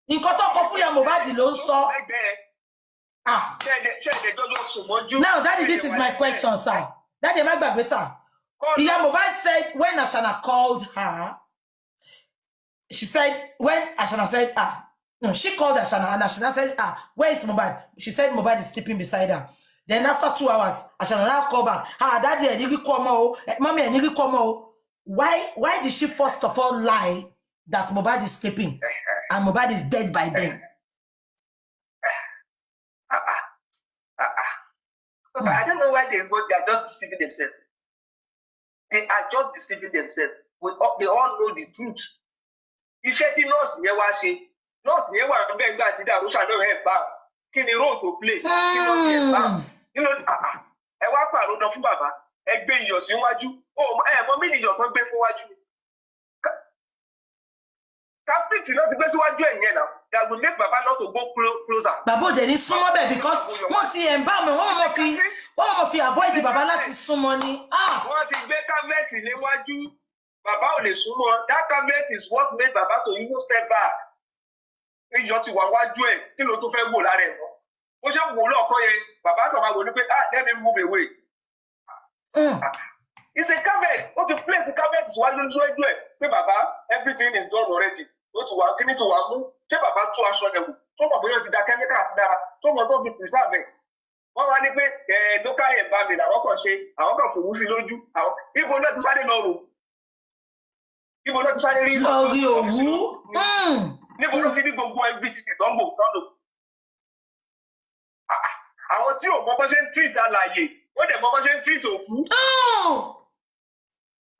Nǹkan tó kọ fún ìyá Mohbad ló ń sọ. Now, Daddy, this is my question, sir. Daddy, má gbàgbé, sir. Ìyá Mohbad said when Ashana called her, she said, when Ashana said, no, she called Ashana and Ashana said, where is Mohbad? She said Mohbad is sleeping beside her. Then after 2 hours, Ashana now called back. Daddy, I need to come out. Mommy, I need to come out. Why did she first of all lie that Mohbad is sleeping and Mohbad is dead by then? I don't know why they are just deceiving themselves. They are just deceiving themselves. They all know the truth. Iṣẹ́ tí nọ́ọ̀sì yẹn wá ṣe, nọ́ọ̀sì yẹn wà níbẹ̀ nígbà tí Darusha náà ẹ̀ bá kí ni role to play kí ló ní ẹ̀ bá ẹ wá pààrọ̀ dán fún bàbá ẹ gbé iyọ̀ síwájú ẹ mọ mí nìyọ̀ tó gbé fún wájú. Káfíńtì náà ti gbé síwájú ẹ̀yìn ẹ̀ náà that will make baba not to go closer. Bàbá òde ní súnmọ́ bẹ̀ because wọ́n ti embalm wọ́n mọ̀ fi avoid bàbá láti súnmọ́ ni. Wọ́n ti gbé kábẹ́ẹ̀tì níwájú. Baba ò lè súnmọ́. That cabinet is what made Baba to even step back. Iyọ̀ ti wà wájú ẹ̀ kí ló tó fẹ́ wò lára ẹ̀ mọ́. Ó ṣe wò lọ́ọ̀kan yẹn Baba kan máa wò ní pé let me move away. It's a cabinet. Ó ti place the cabinet síwájú ẹ̀ pé Baba everything is done already. Ó ti wà kí ni ti wà mú. Ṣé Baba tú aṣọ ẹ̀ wò? Tó mọ̀ bóyá ti da chemical sí dára. Tó mọ̀ tó fi preserve ẹ̀. Wọ́n wá ní pé local embalming àwọn kan ṣe àwọn kan fòwú sí lójú. Ibo náà ti sáré lọ rò. Níbo ló ti sáré rí lórí òwú? Níbo ló ti ní gbogbo ẹbí ti tọ́gbò tọ́lò? Àwọn tí ò mọ bó ṣe ń treat alàyè, ó dẹ̀ mọ bó ṣe ń treat òkú.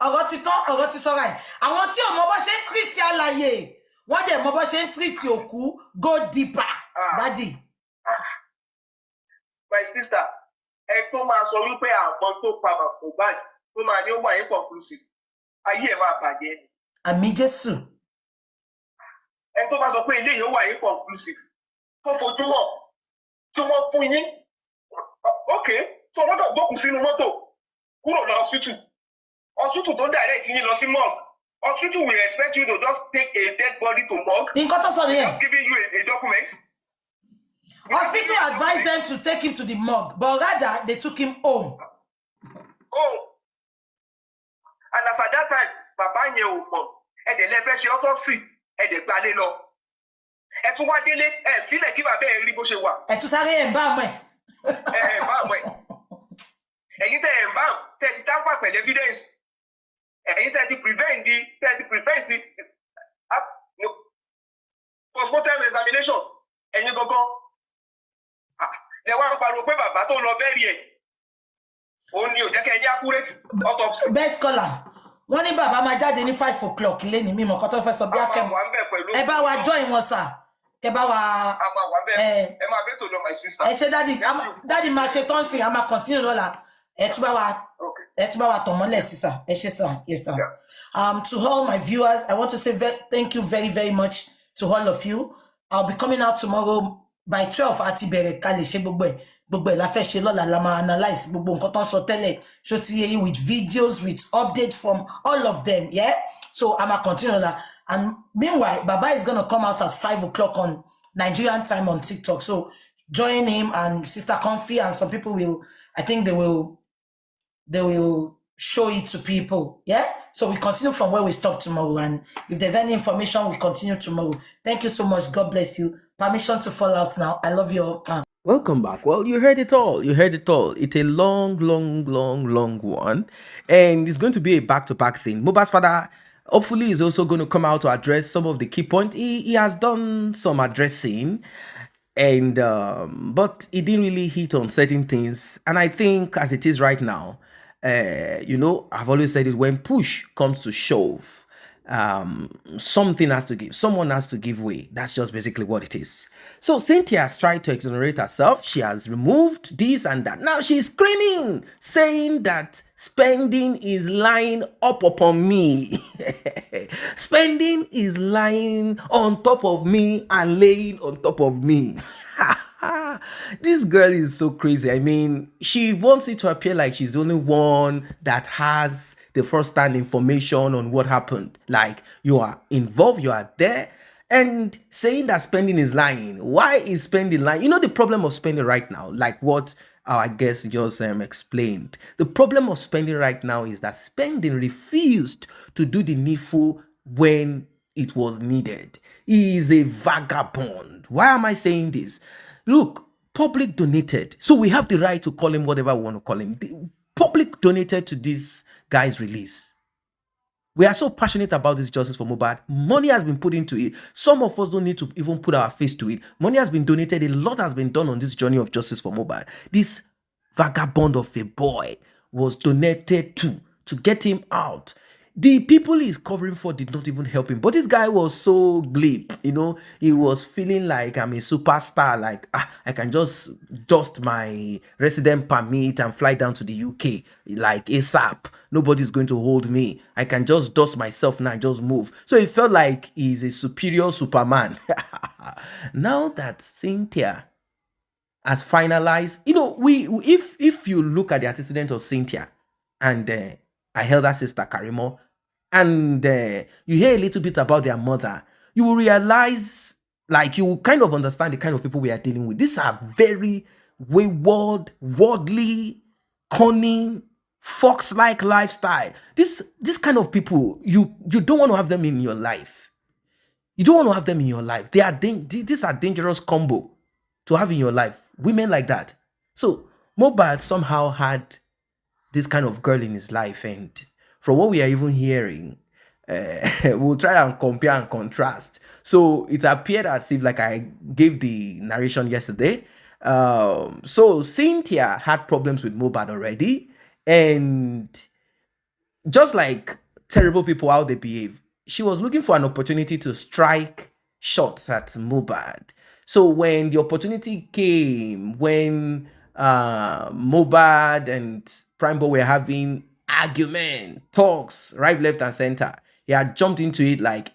Ọ̀rọ̀ ti tán, ọ̀rọ̀ ti sọ́ra ẹ̀. Àwọn tí ò mọ bó ṣe ń treat alàyè, wọ́n dẹ̀ mọ bó ṣe ń treat òkú. Go deeper, Daddy. My sister, ẹ tó máa sọ wípé àwọn tó pa Mohbad tó máa ní ó wà inconclusive. Ayé ẹ̀ máa bàjẹ́ ni. Àmì Jésù. Ẹni tó bá sọ pé ilé yìí ó wà inconclusive tó fojú hàn tí wọ́n fún yín. Okay, so wọ́n kàn gbókùn sínú mọ́tò kúrò lọ hospital. Hospital tó direct yín lọ sí morgue. Hospital will expect you to just take a dead body to morgue. Nǹkan tó sọ nìyẹn. Just giving you a document. Hospital advised them to take him to the morgue, but rather they took him home. And as at that time, Baba yẹn ò mọ̀, ẹ̀dẹ̀ lẹ fẹ́ ṣe autopsy, ẹ̀dẹ̀ gbalé lọ. Ẹ tún wá délé, ẹ fílẹ̀ kí bàbá ẹ rí bó ṣe wà. Ẹ tún sáré embalm ẹ̀. Embalm ẹ̀. Ẹ̀yin tẹ embalm, tẹ ti tamper pẹ̀lú evidence. Ẹ̀yin tẹ ti prevent postmortem examination. Ẹ̀yin gangan. Ẹ wá ń pariwo pé bàbá tó lọ bẹ́ẹ̀rì ẹ̀. Òun ni ò jẹ́ kẹ́ ẹ ní accurate autopsy. Best scholar. Wọ́n ní bàbá máa jáde ní 5 o'clock ilé ní mímọ̀ kan tó fẹ́ sọ bí akẹ́m. Ẹ bá wa join wọn sà. Kẹ bá wa. Ẹ máa bẹ́ẹ̀ tó lọ my sister. Ẹ ṣe dádì máa ṣe tán sí, a máa continue lọ́la. Ẹ tún bá wa tàn mọ́lẹ̀ sí sà. Ẹ ṣe sà. Yes sir. To all my viewers, I want to say thank you very, very much to all of you. I'll be coming out tomorrow by 12 àti bẹ̀rẹ̀ ká lè ṣe gbogbo ẹ̀ la fẹ́ ṣe lọ́la la máa analyse gbogbo nǹkan tó ń sọ tẹ́lẹ̀ ṣó ti yé with videos with updates from all of them, yeah? So I'm gonna continue that. And meanwhile, Baba is gonna come out at 5 o'clock on Nigerian time on TikTok. So join him and Sister Comfy and some people they will show it to people, yeah? So we continue from where we stop tomorrow, and if there's any information, we continue tomorrow. Thank you so much. God bless you. Permission to fall out now. I love you all. Welcome back. Well, you heard it all. It's a long one. And it's going to be a back-to-back thing. Mohbad's father, hopefully, is also going to come out to address some of the key points. He has done some addressing. And but it didn't really hit on certain things. And I think as it is right now, I've always said it, when push comes to shove, something has to give, someone has to give way. That's just basically what it is. So Cynthia has tried to exonerate herself. She has removed this and that. Now she's screaming, saying that spending is lying up upon me. Spending is lying on top of me and laying on top of me. This girl is so crazy. I mean, she wants it to appear like she's the only one that has the first-hand information on what happened. Like, you are involved, you are there, and saying that spending is lying. Why is spending lying? You know the problem of spending right now, like what our guest just explained. The problem of spending right now is that spending refused to do the needful when it was needed. He is a vagabond. Why am I saying this? Look, public donated. So we have the right to call him whatever we want to call him. The public donated to this guy's release. We are so passionate about this justice for Mohbad. Money has been put into it. Some of us don't need to even put our face to it. Money has been donated. A lot has been done on this journey of justice for Mohbad. This vagabond of a boy was donated to get him out. The people he's covering for did not even help him. But this guy was so glib, you know, he was feeling like I'm a superstar, like I can just dust my resident permit and fly down to the UK like ASAP. Nobody's going to hold me. I can just dust myself now and just move. So it felt like he's a superior Superman. Now that Cynthia has finalized, you know, if you look at the antecedent of Cynthia and her elder sister Karimo, and you hear a little bit about their mother, you will realize, like, you will kind of understand the kind of people we are dealing with. These are very wayward, worldly, cunning, fox-like lifestyle. This kind of people, you don't want to have them in your life. You don't want to have them in your life. These are dangerous combo to have in your life. Women like that. So Mohbad somehow had this kind of girl in his life, and from what we are even hearing, we'll try and compare and contrast. So it appeared as if, like I gave the narration yesterday, so Cynthia had problems with Mohbad already, and just like terrible people, how they behave, she was looking for an opportunity to strike shots at Mohbad. So when the opportunity came, when Mohbad and Prime Boy were having argument, talks, right, left, and center, he had jumped into it like,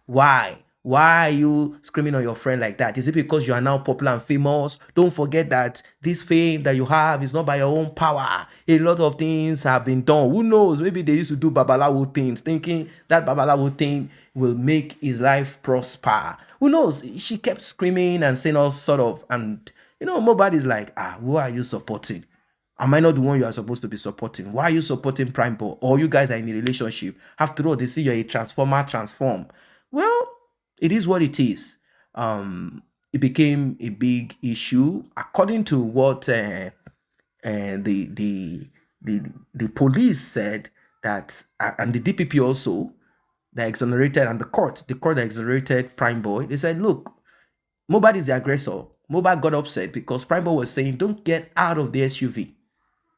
why? Why are you screaming on your friend like that? Is it because you are now popular and famous? Don't forget that this fame that you have is not by your own power. A lot of things have been done. Who knows? Maybe they used to do babalawo things, thinking that babalawo thing will make his life prosper. Who knows? She kept screaming and saying all sort of, and you know, Mohbad is like, who are you supporting? Am I not the one you are supposed to be supporting? Why are you supporting Prime Boy? Or you guys are in a relationship. After all, they see you're a transformer, transform. Well, it is what it is. It became a big issue, according to what the police said, that and the DPP also, that exonerated, and the court that exonerated Prime Boy. They said, look, Mohbad is the aggressor. Mohbad got upset because Prime Boy was saying, don't get out of the SUV.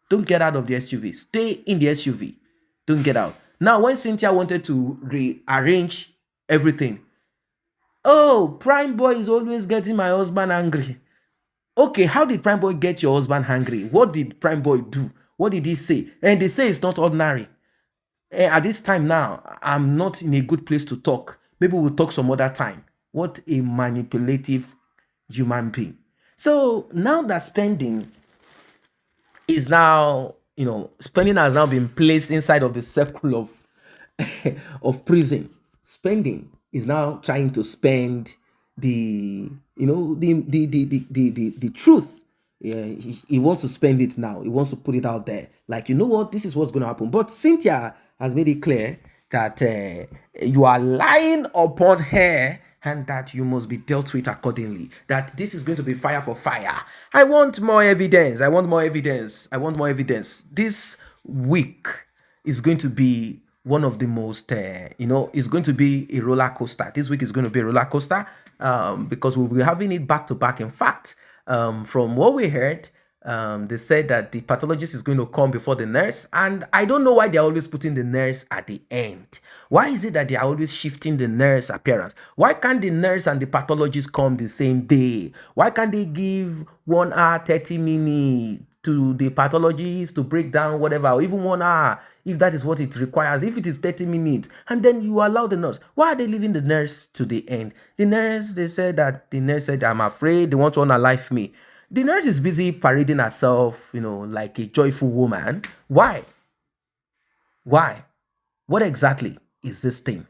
Don't get out of the SUV. Stay in the SUV. Don't get out. Now, when Cynthia wanted to rearrange everything, oh, Prime Boy is always getting my husband angry. Okay, how did Prime Boy get your husband angry? What did Prime Boy do? What did he say? And they say it's not ordinary. At this time now, I'm not in a good place to talk. Maybe we'll talk some other time. What a manipulative human being. So now that spending is now, you know, spending has now been placed inside of the circle of of prison. Spending is now trying to spend the, you know, the truth. Yeah, he wants to spend it now. He wants to put it out there. Like, you know what? This is what's going to happen. But Cynthia has made it clear that you are lying upon her, and that you must be dealt with accordingly. That this is going to be fire for fire. I want more evidence. I want more evidence. I want more evidence. This week is going to be one of the most, it's going to be a roller coaster. This week is going to be a roller coaster because we'll be having it back to back. In fact, from what we heard, They said that the pathologist is going to come before the nurse, and I don't know why they're always putting the nurse at the end. Why is it that they are always shifting the nurse appearance? Why can't the nurse and the pathologist come the same day? Why can't they give 1 hour 30 minutes to the pathologist to break down whatever, or even 1 hour if that is what it requires, if it is 30 minutes, and then you allow the nurse? Why are they leaving the nurse to the end? The nurse said, I'm afraid they want to unalive me. The nurse is busy parading herself, like a joyful woman. Why? Why? What exactly is this thing?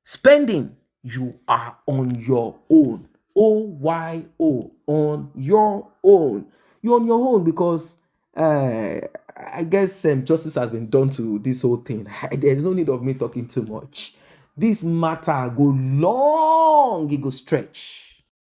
Spending, you are on your own. OYO, on your own. You're on your own because I guess justice has been done to this whole thing. There's no need of me talking too much. This matter go long, it go stretch.